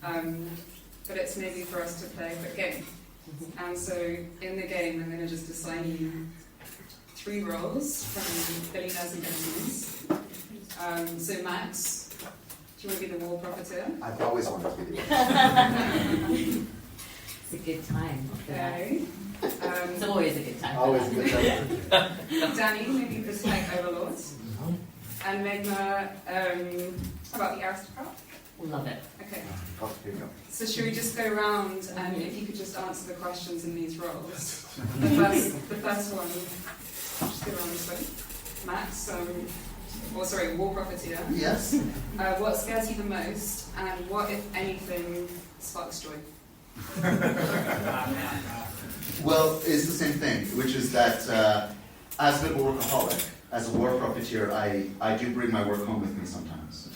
But it's maybe for us to play a quick game. And so in the game, I'm going to just assign you 3 roles from Billionaires and Guillotines. So Max, do you want to be the war profiteer? I've always wanted to be the It's a good time. Okay. It's always a good time. Always a good time. Danny, maybe the Snake Overlord. And Meghna, how about the aristocrat? Love it. Okay. Oh, here you go. So should we just go around and if you could just answer the questions in these roles? The first one, just go around this way. Max, war profiteer. Yes. What scares you the most, and what, if anything, sparks joy? Well, it's the same thing, which is that as a bit of a workaholic, as a war profiteer, I do bring my work home with me sometimes.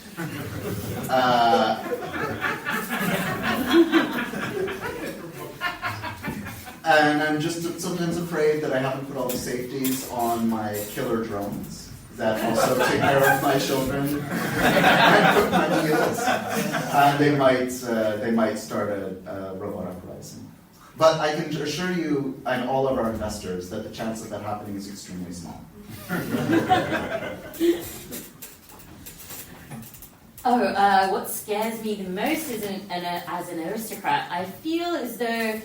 And I'm just sometimes afraid that I haven't put all the safeties on my killer drones that also take care of my children and cook my meals. They might start a robot uprising. But I can assure you and all of our investors that the chance of that happening is extremely small. What scares me the most as an aristocrat, I feel as though,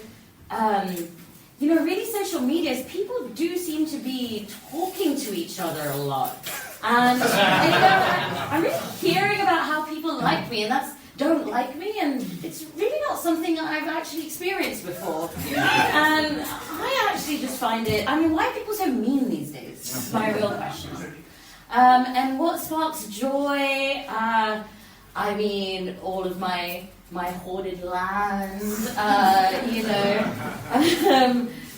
really social medias, people do seem to be talking to each other a lot. And I'm really hearing about how people like me and don't like me, and it's really not something I've actually experienced before. And I actually just find it, why are people so mean these days? That's my real question. And what sparks joy? All of my hoarded land,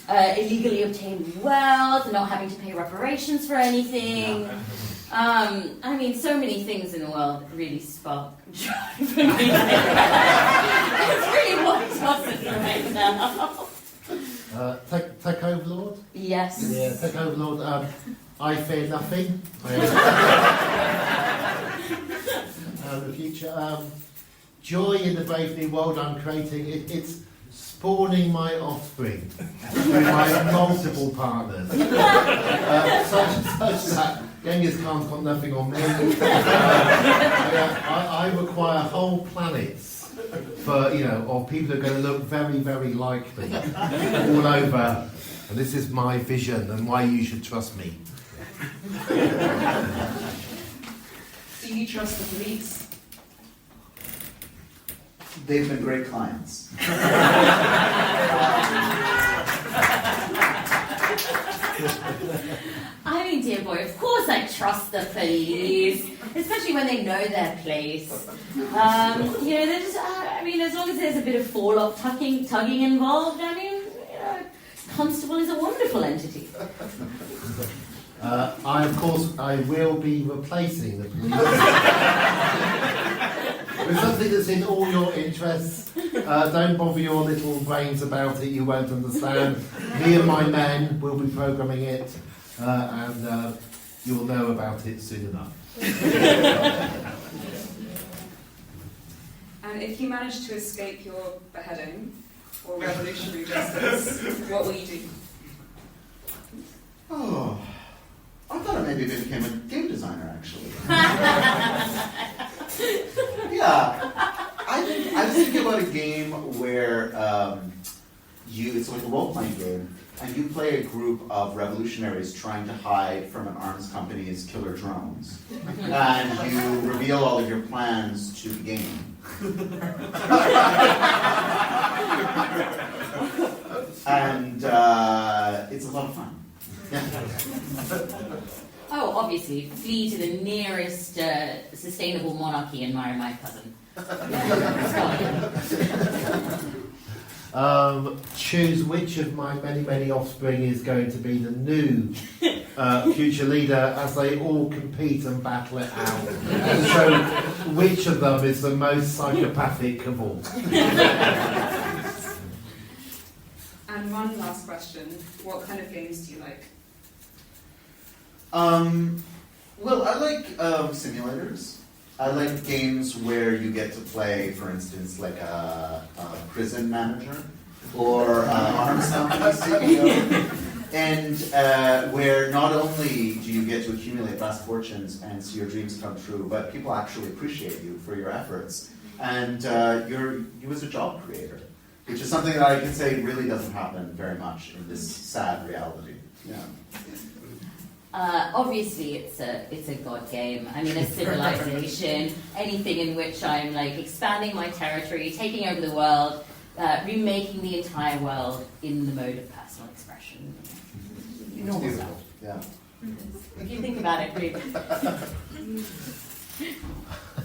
illegally obtained wealth, not having to pay reparations for anything. So many things in the world that really spark joy for me. It's really what's possible right now. Tech Overlord? Yes. Yeah, Tech Overlord. I fear nothing. The future. Joy in the brave new world I'm creating. It's spawning my offspring through my multiple partners. Such that Genghis Khan's got nothing on me. I require whole planets for, of people who are going to look very, very like me all over. And this is my vision and why you should trust me. Do you trust the police? They've been great clients. Dear boy, of course I trust the police, especially when they know their place. They're just, as long as there's a bit of forelock tugging involved, Constable is a wonderful entity. I will be replacing the police with something that's in all your interests. Don't bother your little brains about it, you won't understand. Me and my men will be programming it, and you'll know about it soon enough. And if you manage to escape your beheading or revolutionary justice, what will you do? Oh, I thought I maybe became a game designer, actually. Yeah, I was thinking about a game where it's like a role-playing game, and you play a group of revolutionaries trying to hide from an arms company's killer drones, and you reveal all of your plans to the game. And it's a lot of fun. Oh, obviously, flee to the nearest sustainable monarchy and marry my cousin. Choose which of my many offspring is going to be the new future leader as they all compete and battle it out. And so, which of them is the most psychopathic of all? And one last question. What kind of games do you like? Well, I like simulators. I like games where you get to play, for instance, like a prison manager or arms company CEO, and where not only do you get to accumulate vast fortunes and see your dreams come true, but people actually appreciate you for your efforts, and you as a job creator, which is something that I can say really doesn't happen very much in this sad reality. Yeah. Obviously, it's a god game. I mean, a civilization, anything in which I'm like expanding my territory, taking over the world, remaking the entire world in the mode of personal expression. Normal stuff. Yeah. If you think about it, really.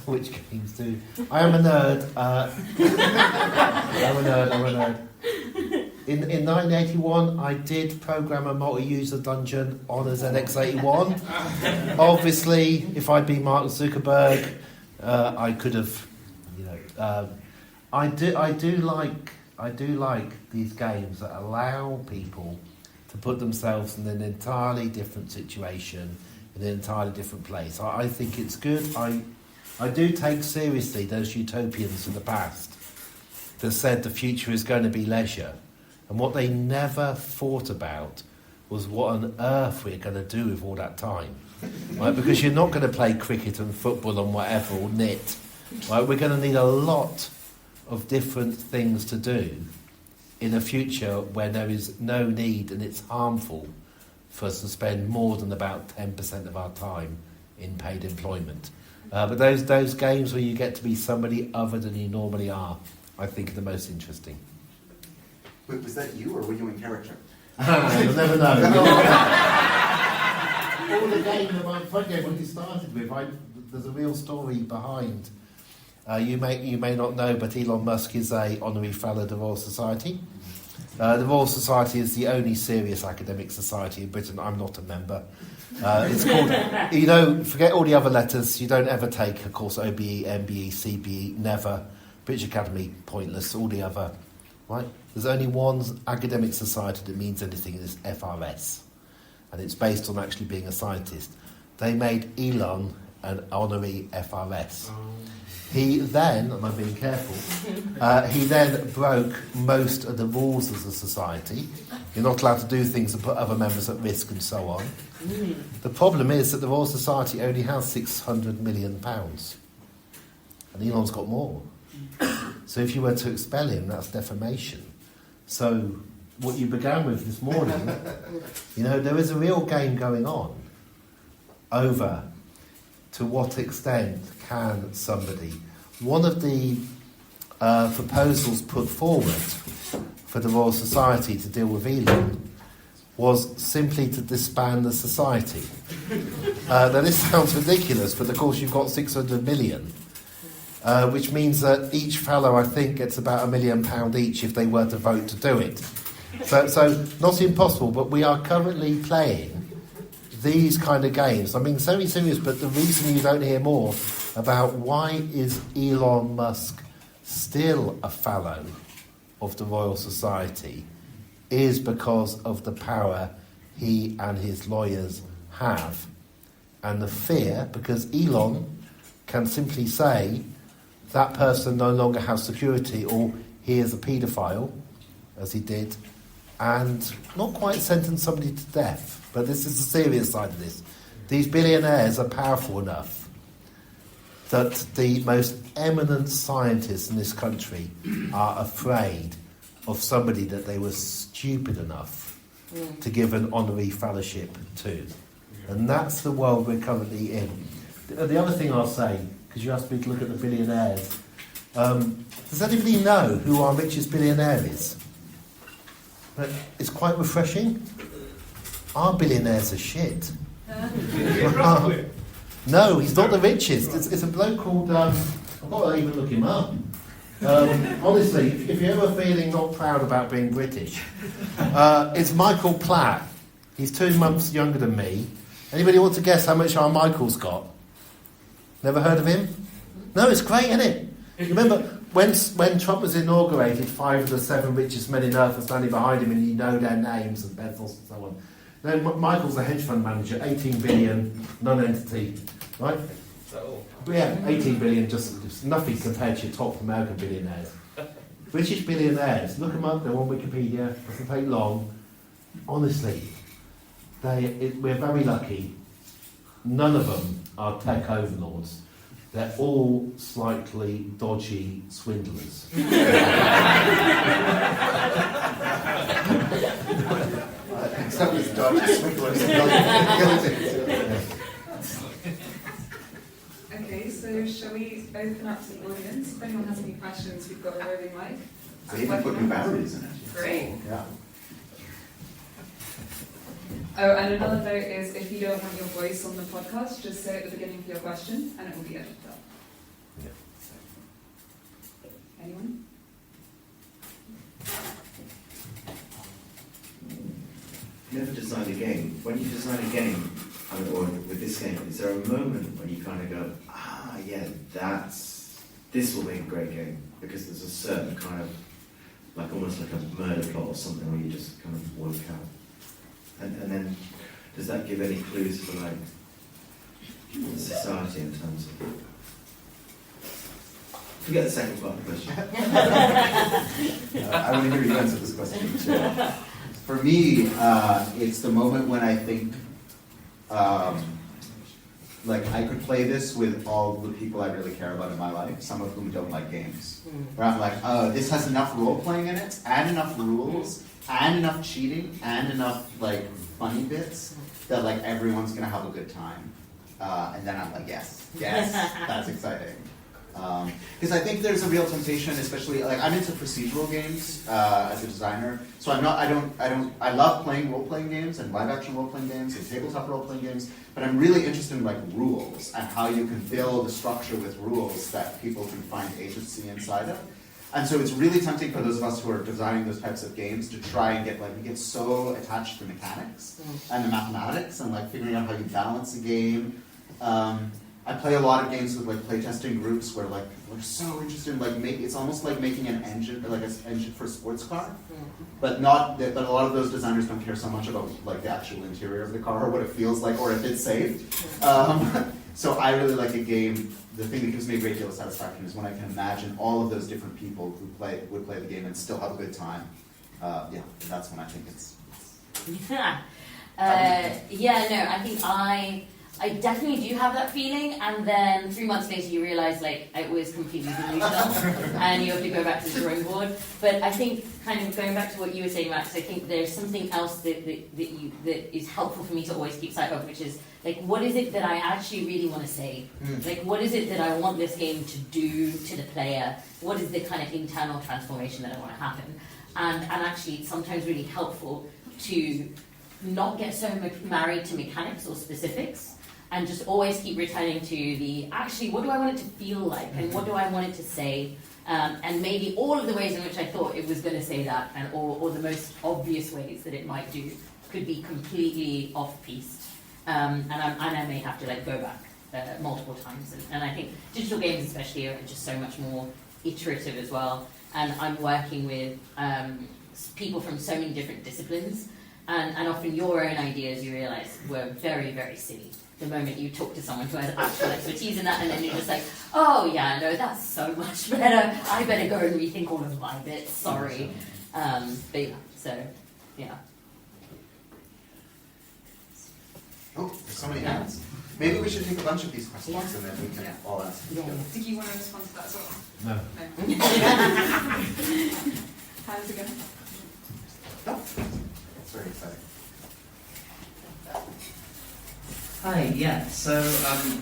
Which games do? I am a nerd. I'm a nerd. In 1981, I did program a multi-user dungeon on a ZX81. Obviously, if I'd been Mark Zuckerberg, I could have, I do like these games that allow people to put themselves in an entirely different situation, in an entirely different place. I think it's good. I do take seriously those utopians in the past that said the future is going to be leisure. And what they never thought about was what on earth we're going to do with all that time. Right? Because you're not going to play cricket and football and whatever, or knit. Right? We're going to need a lot of different things to do in a future where there is no need and it's harmful for us to spend more than about 10% of our time in paid employment. But those games where you get to be somebody other than you normally are, I think are the most interesting. Wait, was that you, or were you in character? You'll never know. All the game that my fun game, what you started with, there's a real story behind. You may not know, but Elon Musk is a honorary fellow of the Royal Society. The Royal Society is the only serious academic society in Britain. I'm not a member. It's called, forget all the other letters. You don't ever take a course OBE, MBE, CBE, never. British Academy, pointless. All the other, right? There's only one academic society that means anything, and it's FRS. And it's based on actually being a scientist. They made Elon an honorary FRS. He then, and I'm being careful, he then broke most of the rules of the society. You're not allowed to do things that put other members at risk and so on. The problem is that the Royal Society only has £600 million. And Elon's got more. So if you were to expel him, that's defamation. So what you began with this morning, there is a real game going on over to what extent can somebody... One of the proposals put forward for the Royal Society to deal with Elon was simply to disband the society. Now this sounds ridiculous, but of course you've got 600 million, which means that each fellow, I think, gets about £1 million each if they were to vote to do it. So not impossible, but we are currently playing these kind of games. I mean, very serious, but the reason you don't hear more about why is Elon Musk still a fellow of the Royal Society is because of the power he and his lawyers have. And the fear, because Elon can simply say that person no longer has security, or he is a paedophile, as he did, and not quite sentence somebody to death. But this is the serious side of this. These billionaires are powerful enough that the most eminent scientists in this country are afraid of somebody that they were stupid enough to give an honorary fellowship to. And that's the world we're currently in. The other thing I'll say, because you asked me to look at the billionaires, does anybody know who our richest billionaire is? But it's quite refreshing. Our billionaires are shit. No, he's not the richest. It's a bloke called... I've got to even look him up. Honestly, if you're ever feeling not proud about being British, it's Michael Platt. He's 2 months younger than me. Anybody want to guess how much our Michael's got? Never heard of him? No, it's great, isn't it? Remember, when Trump was inaugurated, 5 of the 7 richest men in Earth were standing behind him, and you know their names and bezels and so on. Then Michael's a hedge fund manager, 18 billion, non-entity, right? But yeah, 18 billion, just nothing compared to your top American billionaires. British billionaires, look them up, they're on Wikipedia, doesn't take long. Honestly, we're very lucky. None of them are tech overlords. They're all slightly dodgy swindlers. Except with dodgy swindlers and guillotines. Okay, so shall we open up to the audience? If anyone has any questions, we've got a roving mic. They even put new batteries in it. Great. Yeah. Oh, and another note is, if you don't want your voice on the podcast, just say at the beginning of your question, and it will be edited up. Yeah. Anyone? Never design a game. When you design a game, or with this game, is there a moment when you kind of go, yeah, this will make a great game, because there's a certain kind of, like almost like a murder plot or something where you just kind of work out. And then, does that give any clues for like society in terms of? Forget the second part of the question. I want to hear you answer this question too. For me, it's the moment when I think, like I could play this with all the people I really care about in my life, some of whom don't like games. Where I'm like, oh, this has enough role-playing in it, and enough rules, and enough cheating, and enough like funny bits that like everyone's gonna have a good time. And then I'm like, yes, that's exciting. Because I think there's a real temptation, especially like I'm into procedural games as a designer. So I love playing role-playing games and live-action role-playing games and tabletop role-playing games. But I'm really interested in like rules and how you can build a structure with rules that people can find agency inside of. And so it's really tempting for those of us who are designing those types of games to try and we get so attached to mechanics and the mathematics and like figuring out how you balance a game. I play a lot of games with like playtesting groups where like people are so interested in like it's almost like making an engine, like an engine for a sports car, but a lot of those designers don't care so much about like the actual interior of the car or what it feels like or if it's safe. So I really like a game. The thing that gives me a great deal of satisfaction is when I can imagine all of those different people who would play the game and still have a good time. That's when I think it's. I think I definitely do have that feeling, and then 3 months later you realise like it was completely delusional, and you have to go back to the drawing board. But I think, kind of going back to what you were saying, Max, I think there's something else that is helpful for me to always keep sight of, which is like, what is it that I actually really want to say? Like, what is it that I want this game to do to the player? What is the kind of internal transformation that I want to happen? And actually, it's sometimes really helpful to not get so married to mechanics or specifics, and just always keep returning to actually, what do I want it to feel like, and what do I want it to say, and maybe all of the ways in which I thought it was going to say that, and or the most obvious ways that it might do, could be completely off-piste, and I may have to like go back multiple times, and I think digital games especially are just so much more iterative as well, and I'm working with people from so many different disciplines, and often your own ideas, you realise, were very, very silly. the moment you talk to someone who has actual expertise in that, and then you're just like, oh yeah, no, that's so much better. I better go and rethink all of my bits. Sorry. But yeah, so yeah. Oh, there's so many hands. Maybe we should take a bunch of these questions and then we can all answer. Yeah. Did you want to respond to that as well? No. Hands again. Oh, that's very exciting. Hi, yeah. So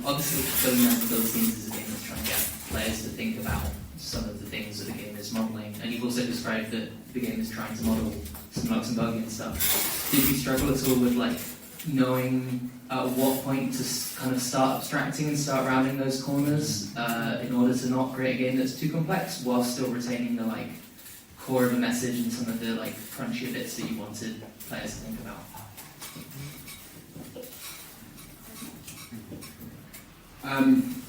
obviously, Billionaires and Guillotines is a game that's trying to get players to think about some of the things that the game is modelling, and you've also described that the game is trying to model some Luxembourgian stuff. Did you struggle at all with like knowing at what point to kind of start abstracting and start rounding those corners in order to not create a game that's too complex, while still retaining the like core of a message and some of the like crunchier bits that you wanted players to think about?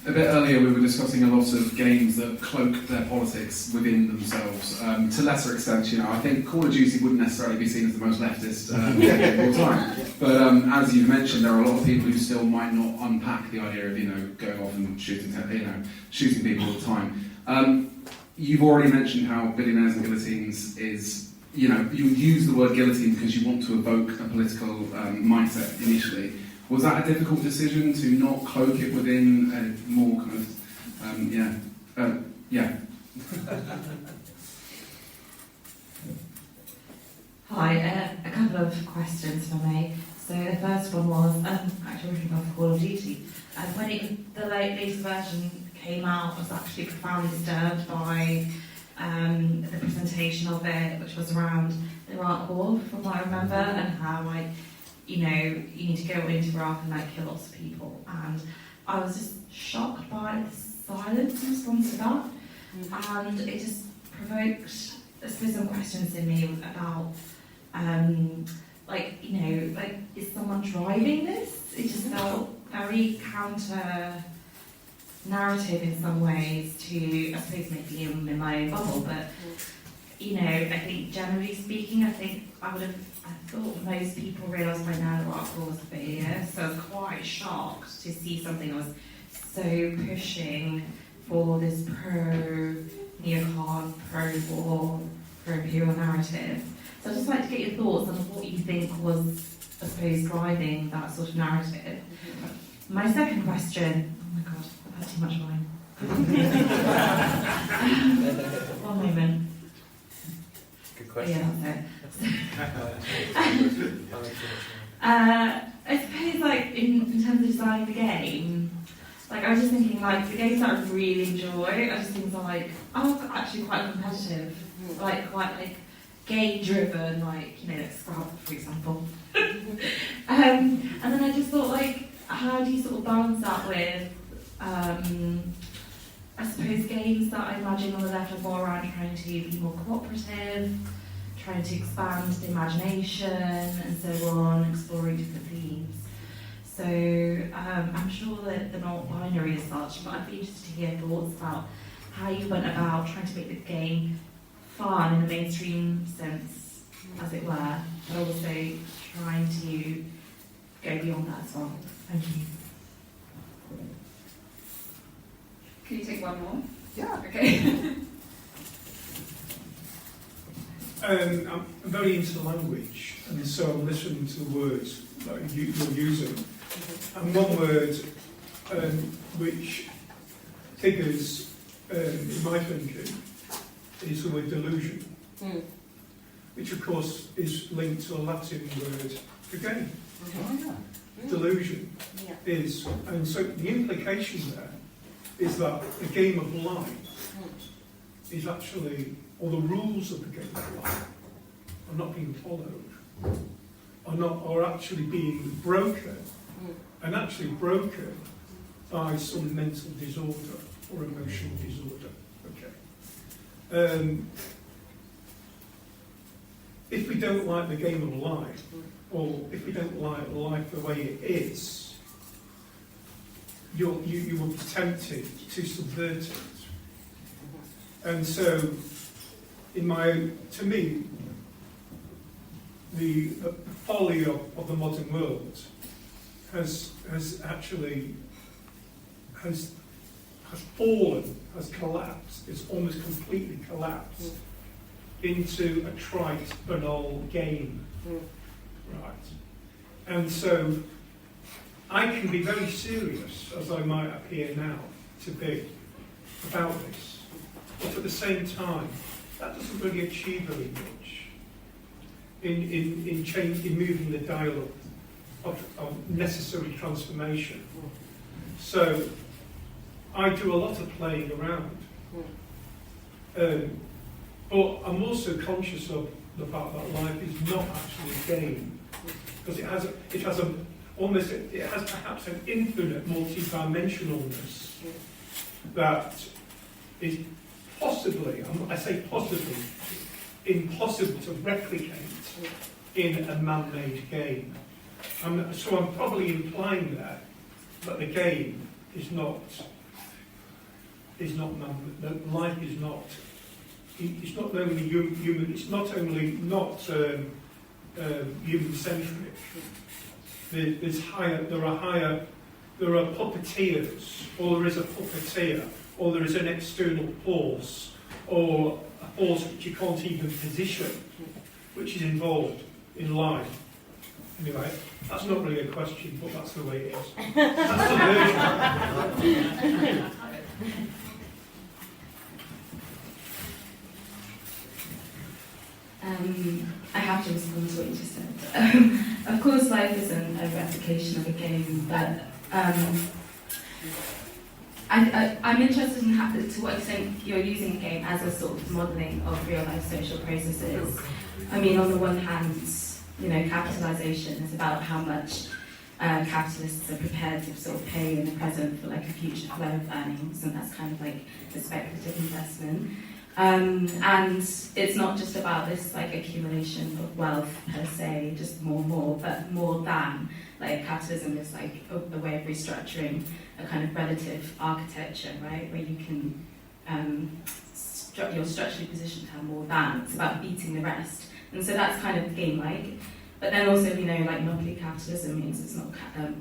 A bit earlier we were discussing a lot of games that cloak their politics within themselves. To lesser extent, you know, I think Call of Duty wouldn't necessarily be seen as the most leftist game of all time. But as you mentioned, there are a lot of people who still might not unpack the idea of, you know, going off and shooting people all the time. You've already mentioned how Billionaires and Guillotines is, you know, you use the word guillotine because you want to evoke a political mindset initially. Was that a difficult decision to not cloak it within a more kind of, yeah. Hi, a couple of questions for me. So the first one was actually originally off Call of Duty. When the latest version came out, I was actually profoundly disturbed by the presentation of it, which was around the Iraq War, from what I remember, and how like, you know, you need to go into Iraq and like kill lots of people. And I was just shocked by the silence in response to that. And it just provoked, I suppose, some questions in me about, like, you know, like, is someone driving this? It just felt very counter narrative in some ways to, I suppose, maybe in my own bubble, but, you know, I think generally speaking, I thought most people realised by now that Iraq War was a failure, so I was quite shocked to see something that was so pushing for this pro-neocon, pro-war, pro-imperial narrative. So I'd just like to get your thoughts on what you think was, I suppose, driving that sort of narrative. My second question, oh my god, I've had too much wine. One moment. Good question. Yeah, that's it. I suppose, like, in terms of designing the game, like, I was just thinking, like, the games that I really enjoy, I just think are, like, actually quite competitive, like, quite, like, game-driven, like, you know, like Scrabble, for example. And then I just thought, like, how do you sort of balance that with, I suppose, games that I imagine on the left are more around trying to be more cooperative, trying to expand the imagination and so on, exploring different themes. So I'm sure that they're not binary as such, but I'd be interested to hear thoughts about how you went about trying to make the game fun in a mainstream sense, as it were, but also trying to go beyond that as well. Thank you. Can you take one more? Yeah. Okay. I'm very into language, and so I'm listening to the words that you're using. And one word which figures in my thinking is the word delusion, which of course is linked to a Latin word for game. Delusion is, and so the implication there is that the game of life is actually, or the rules of the game of life are not being followed, are actually being broken, and actually broken by some mental disorder or emotional disorder. Okay. If we don't like the game of life, or if we don't like life the way it is, you will be tempted to subvert it. And so, to me, the folly of the modern world has actually has fallen, has collapsed. It's almost completely collapsed into a trite, banal game, right? And so I can be very serious, as I might appear now to be, about this, but at the same time, that doesn't really achieve very much in moving the dial of necessary transformation. So I do a lot of playing around, but I'm also conscious of the fact that life is not actually a game, because it has perhaps an infinite multi-dimensionalness that is possibly, I say possibly, impossible to replicate in a man-made game. So I'm probably implying that the game is not that life is not. It's not only human. It's not only not human-centric. There are puppeteers, or there is a puppeteer, or there is an external force, or a force which you can't even position, which is involved in life. Anyway, that's not really a question, but that's the way it is. That's the version. I have to respond to what you just said. Of course, life isn't a replication of a game, but I'm interested in to what extent you're using a game as a sort of modelling of real-life social processes. I mean, on the one hand, capitalisation is about how much capitalists are prepared to sort of pay in the present for like a future flow of earnings, and that's kind of like a speculative investment. And it's not just about this like accumulation of wealth per se, just more, but more than like capitalism is like a way of restructuring a kind of relative architecture, right? Where you can you're structurally positioned to have more than. It's about beating the rest, and so that's kind of game-like. But then also, like monopoly capitalism means it's not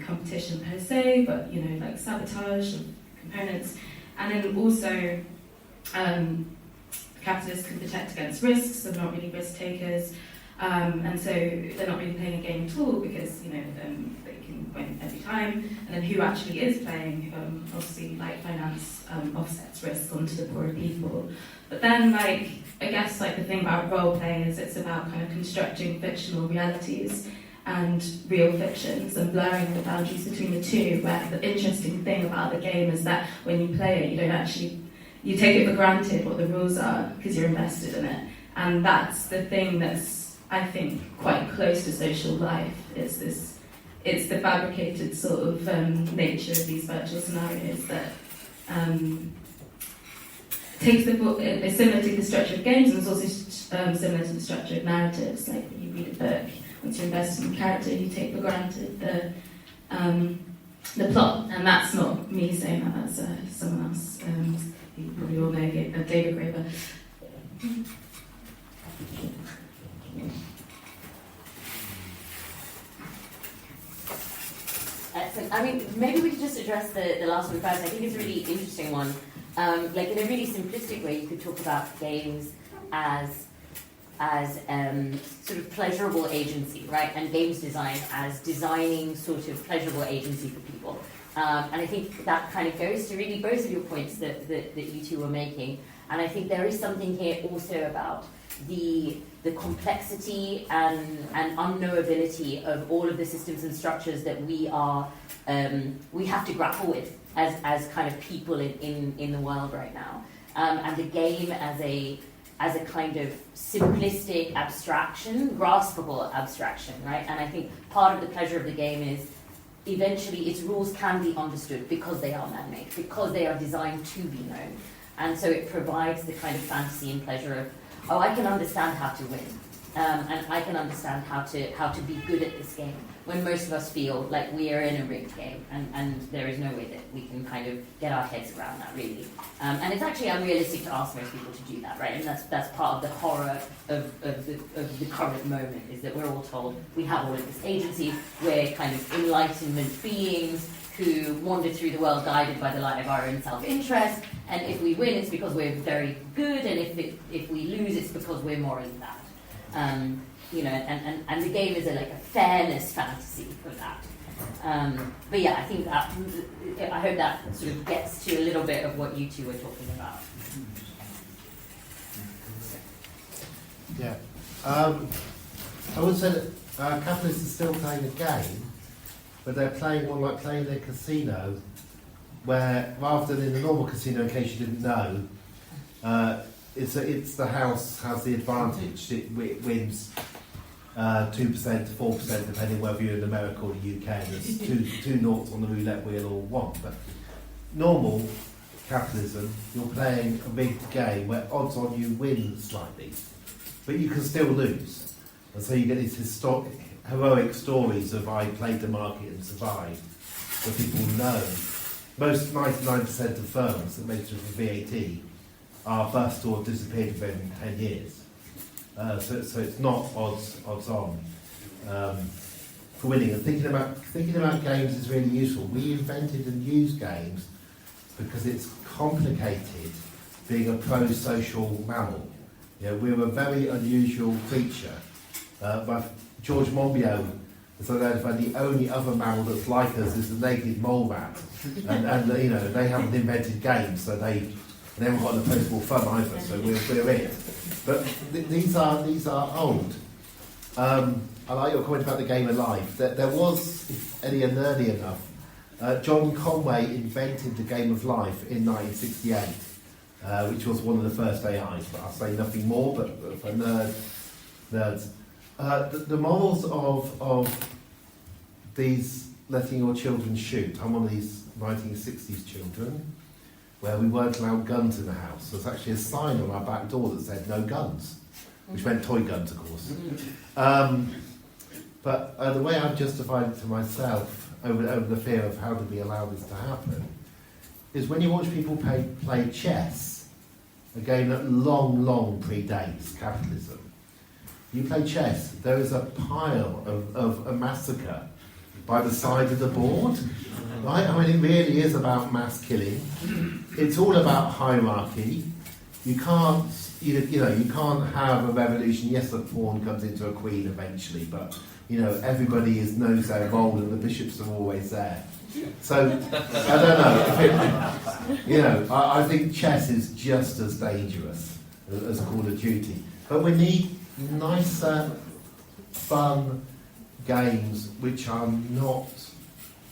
competition per se, but like sabotage of components, and then also. Capitalists can protect against risks, so they're not really risk takers, and so they're not really playing a game at all because they can win every time. And then who actually is playing? Obviously, like finance offsets risk onto the poorer people. But then, I guess the thing about role play is it's about kind of constructing fictional realities and real fictions and blurring the boundaries between the two. Where the interesting thing about the game is that when you play it, you don't actually. You take it for granted what the rules are because you're invested in it, and that's the thing that's I think quite close to social life. It's the fabricated sort of nature of these virtual scenarios that takes the book. It's similar to the structure of games, and it's also similar to the structure of narratives. Like when you read a book, once you're invested in the character, you take for granted the plot, and that's not me saying that. That's someone else. You probably all know David Graeber. Excellent. I mean, maybe we could just address the last one first. I think it's a really interesting one. In a really simplistic way, you could talk about games as sort of pleasurable agency, right? And games design as designing sort of pleasurable agency for people. And I think that kind of goes to really both of your points that you two were making. And I think there is something here also about the complexity and unknowability of all of the systems and structures that we have to grapple with as kind of people in the world right now. And the game as a kind of simplistic abstraction, graspable abstraction, right? And I think part of the pleasure of the game is eventually its rules can be understood because they are man-made, because they are designed to be known. And so it provides the kind of fantasy and pleasure of, I can understand how to win. And I can understand how to be good at this game when most of us feel like we are in a rigged game, and there is no way that we can kind of get our heads around that, really. And it's actually unrealistic to ask most people to do that, right? And that's part of the horror of the current moment, is that we're all told we have all of this agency, we're kind of enlightenment beings who wander through the world guided by the light of our own self-interest, and if we win, it's because we're very good, and if we lose, it's because we're morally bad. You know, and the game is like a fairness fantasy of that. But yeah, I think that, I hope that sort of gets to a little bit of what you two were talking about. Yeah. I would say that capitalists are still playing a game, but they're playing more like playing their casino, where rather than in the normal casino, in case you didn't know, it's the house has the advantage. It wins 2% to 4%, depending whether you're in America or the UK. There's two noughts on the roulette wheel or one. But normal capitalism, you're playing a big game where odds on you win slightly, but you can still lose. And so you get these heroic stories of I played the market and survived, where people know. Most 99% of firms that make it for VAT are bust or disappeared within 10 years. So it's not odds on for winning. And thinking about games is really useful. We invented and use games because it's complicated being a pro-social mammal. You know, we're a very unusual creature. George Monbiot has identified the only other mammal that's like us is the naked mole rat, and you know, they haven't invented games, so they haven't got an opposable thumb either. So we're it. But these are old. I like your comment about the game of life. There was, if any are nerdy enough, John Conway invented the game of life in 1968, which was one of the first AIs. But I'll say nothing more. But for nerds, the morals of these letting your children shoot. I'm one of these 1960s children, where we weren't allowed guns in the house. There's actually a sign on our back door that said no guns, which meant toy guns, of course. But the way I've justified it to myself over the fear of how did we allow this to happen is when you watch people play chess, a game that long predates capitalism. You play chess, there is a pile of a massacre by the side of the board. Right? I mean, it really is about mass killing. It's all about hierarchy. You can't have a revolution. Yes, a pawn comes into a queen eventually, but you know, everybody knows their role, and the bishops are always there. So I don't know. I think chess is just as dangerous as Call of Duty. But we need nicer, fun games which are not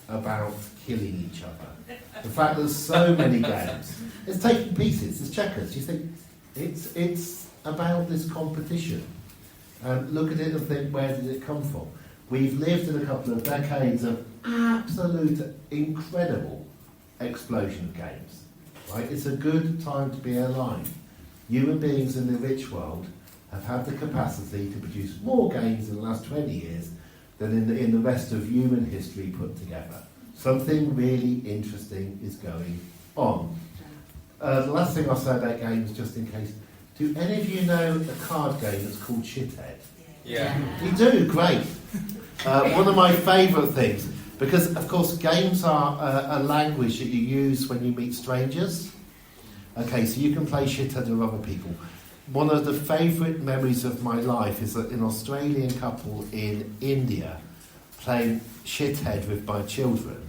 about killing each other. The fact there's so many games, it's taking pieces, it's checkers. You think it's about this competition, and look at it and think, where did it come from? We've lived in a couple of decades of absolute incredible explosion of games. Right? It's a good time to be alive. Human beings in the rich world have had the capacity to produce more games in the last 20 years than in the rest of human history put together. Something really interesting is going on. The last thing I'll say about games, just in case, do any of you know a card game that's called Shithead? Yeah. You do? Great. One of my favourite things, because of course games are a language that you use when you meet strangers. Okay, so you can play Shithead with other people. One of the favourite memories of my life is an Australian couple in India playing Shithead with my children,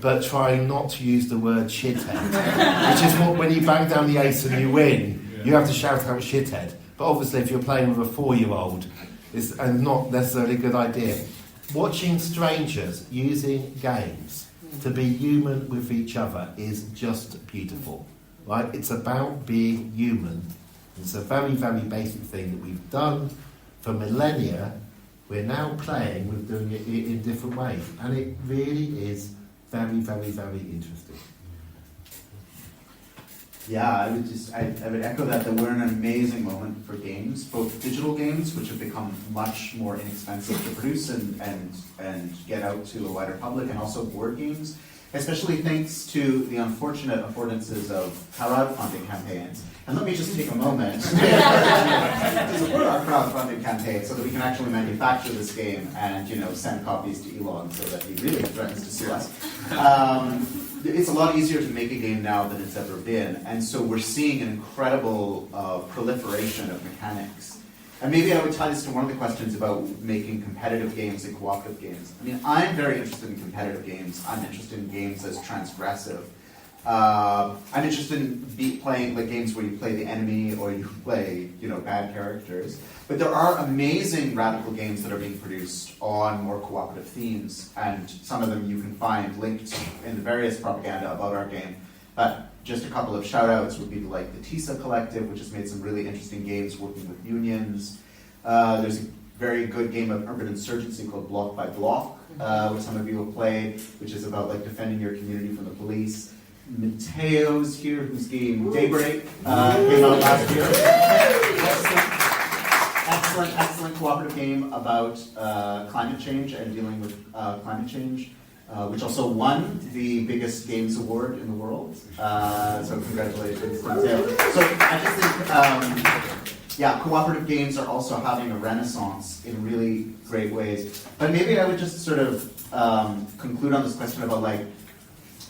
but trying not to use the word shithead, which is what, when you bang down the ace and you win, you have to shout out shithead. But obviously if you're playing with a 4-year-old, it's not necessarily a good idea. Watching strangers using games to be human with each other is just beautiful, right? It's about being human. It's a very, very basic thing that we've done for millennia. We're now playing with doing it in different ways, and it really is very, very, very interesting. Yeah, I would echo that we're in an amazing moment for games, both digital games, which have become much more inexpensive to produce and get out to a wider public, and also board games, especially thanks to the unfortunate affordances of crowdfunding campaigns. And let me just take a moment to support our crowdfunding campaign so that we can actually manufacture this game and, send copies to Elon so that he really threatens to sue us. It's a lot easier to make a game now than it's ever been, and so we're seeing an incredible proliferation of mechanics. And maybe I would tie this to one of the questions about making competitive games and cooperative games. I mean, I'm very interested in competitive games. I'm interested in games as transgressive. I'm interested in playing like games where you play the enemy or you play, bad characters. But there are amazing radical games that are being produced on more cooperative themes, and some of them you can find linked in the various propaganda about our game. But just a couple of shout-outs would be like the TISA Collective, which has made some really interesting games working with unions. There's a very good game of urban insurgency called Block by Block, which some of you have played, which is about like defending your community from the police. Mateo's here, whose game Daybreak came out last year. Excellent cooperative game about climate change and dealing with climate change, which also won the biggest games award in the world. So congratulations, Mateo. So I just think, cooperative games are also having a renaissance in really great ways. But maybe I would just sort of conclude on this question about like,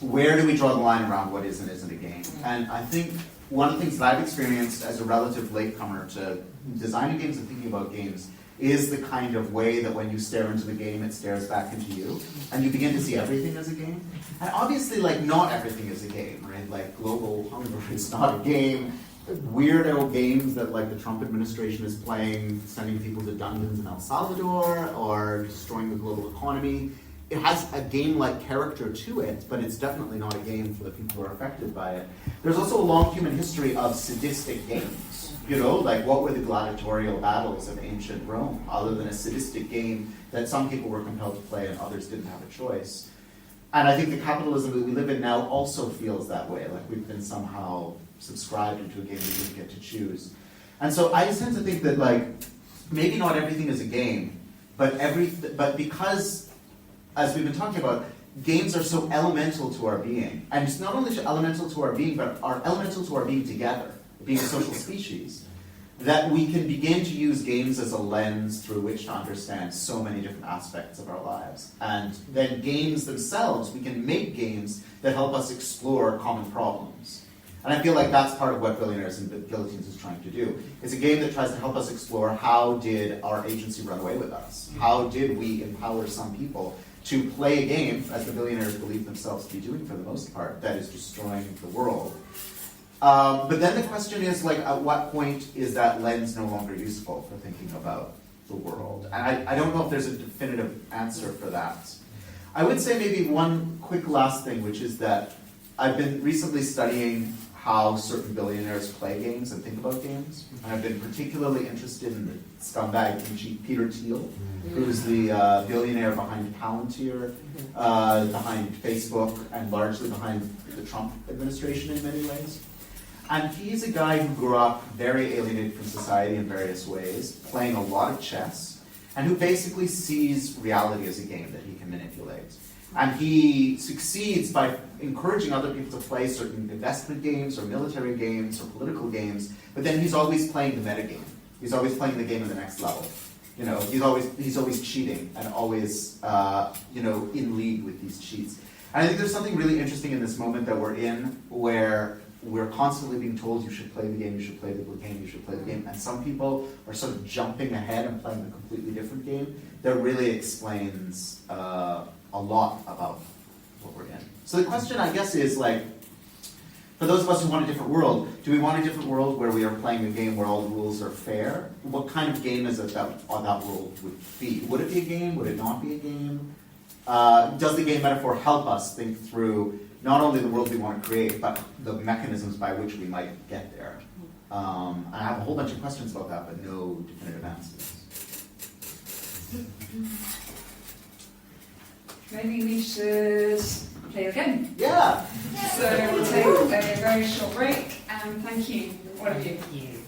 where do we draw the line around what is and isn't a game? And I think one of the things that I've experienced as a relative latecomer to designing games and thinking about games is the kind of way that when you stare into the game, it stares back into you, and you begin to see everything as a game. And obviously, like, not everything is a game, right? Like, global hunger is not a game. Weirdo games that, like, the Trump administration is playing, sending people to dungeons in El Salvador, or destroying the global economy. It has a game-like character to it, but it's definitely not a game for the people who are affected by it. There's also a long human history of sadistic games. Like what were the gladiatorial battles of ancient Rome, other than a sadistic game that some people were compelled to play and others didn't have a choice. And I think the capitalism that we live in now also feels that way, like we've been somehow subscribed into a game we didn't get to choose. And so I just tend to think that, like, maybe not everything is a game, but because, as we've been talking about, games are so elemental to our being. And it's not only elemental to our being, but are elemental to our being together, being a social species, that we can begin to use games as a lens through which to understand so many different aspects of our lives. And then games themselves, we can make games that help us explore common problems. And I feel like that's part of what Billionaires and Guillotines is trying to do. It's a game that tries to help us explore how did our agency run away with us? How did we empower some people to play a game, as the billionaires believe themselves to be doing for the most part, that is destroying the world? But then the question is, like, at what point is that lens no longer useful for thinking about the world? And I don't know if there's a definitive answer for that. I would say maybe one quick last thing, which is that I've been recently studying how certain billionaires play games and think about games. And I've been particularly interested in the scumbag Peter Thiel, who's the billionaire behind Palantir, behind Facebook, and largely behind the Trump administration in many ways. And he's a guy who grew up very alienated from society in various ways, playing a lot of chess, and who basically sees reality as a game that he can manipulate. And he succeeds by encouraging other people to play certain investment games or military games or political games, but then he's always playing the metagame. He's always playing the game at the next level. He's always cheating and always in league with these cheats. And I think there's something really interesting in this moment that we're in, where we're constantly being told you should play the game, you should play the game, you should play the game, and some people are sort of jumping ahead and playing a completely different game that really explains a lot about what we're in. So the question, I guess, is, like, for those of us who want a different world, do we want a different world where we are playing a game where all the rules are fair? What kind of game is it that world would be? Would it be a game? Would it not be a game? Does the game metaphor help us think through not only the world we want to create, but the mechanisms by which we might get there? I have a whole bunch of questions about that, but no definitive answers. Maybe we should play a game. Yeah. So we'll take a very short break, Thank you, all of you. Thank you.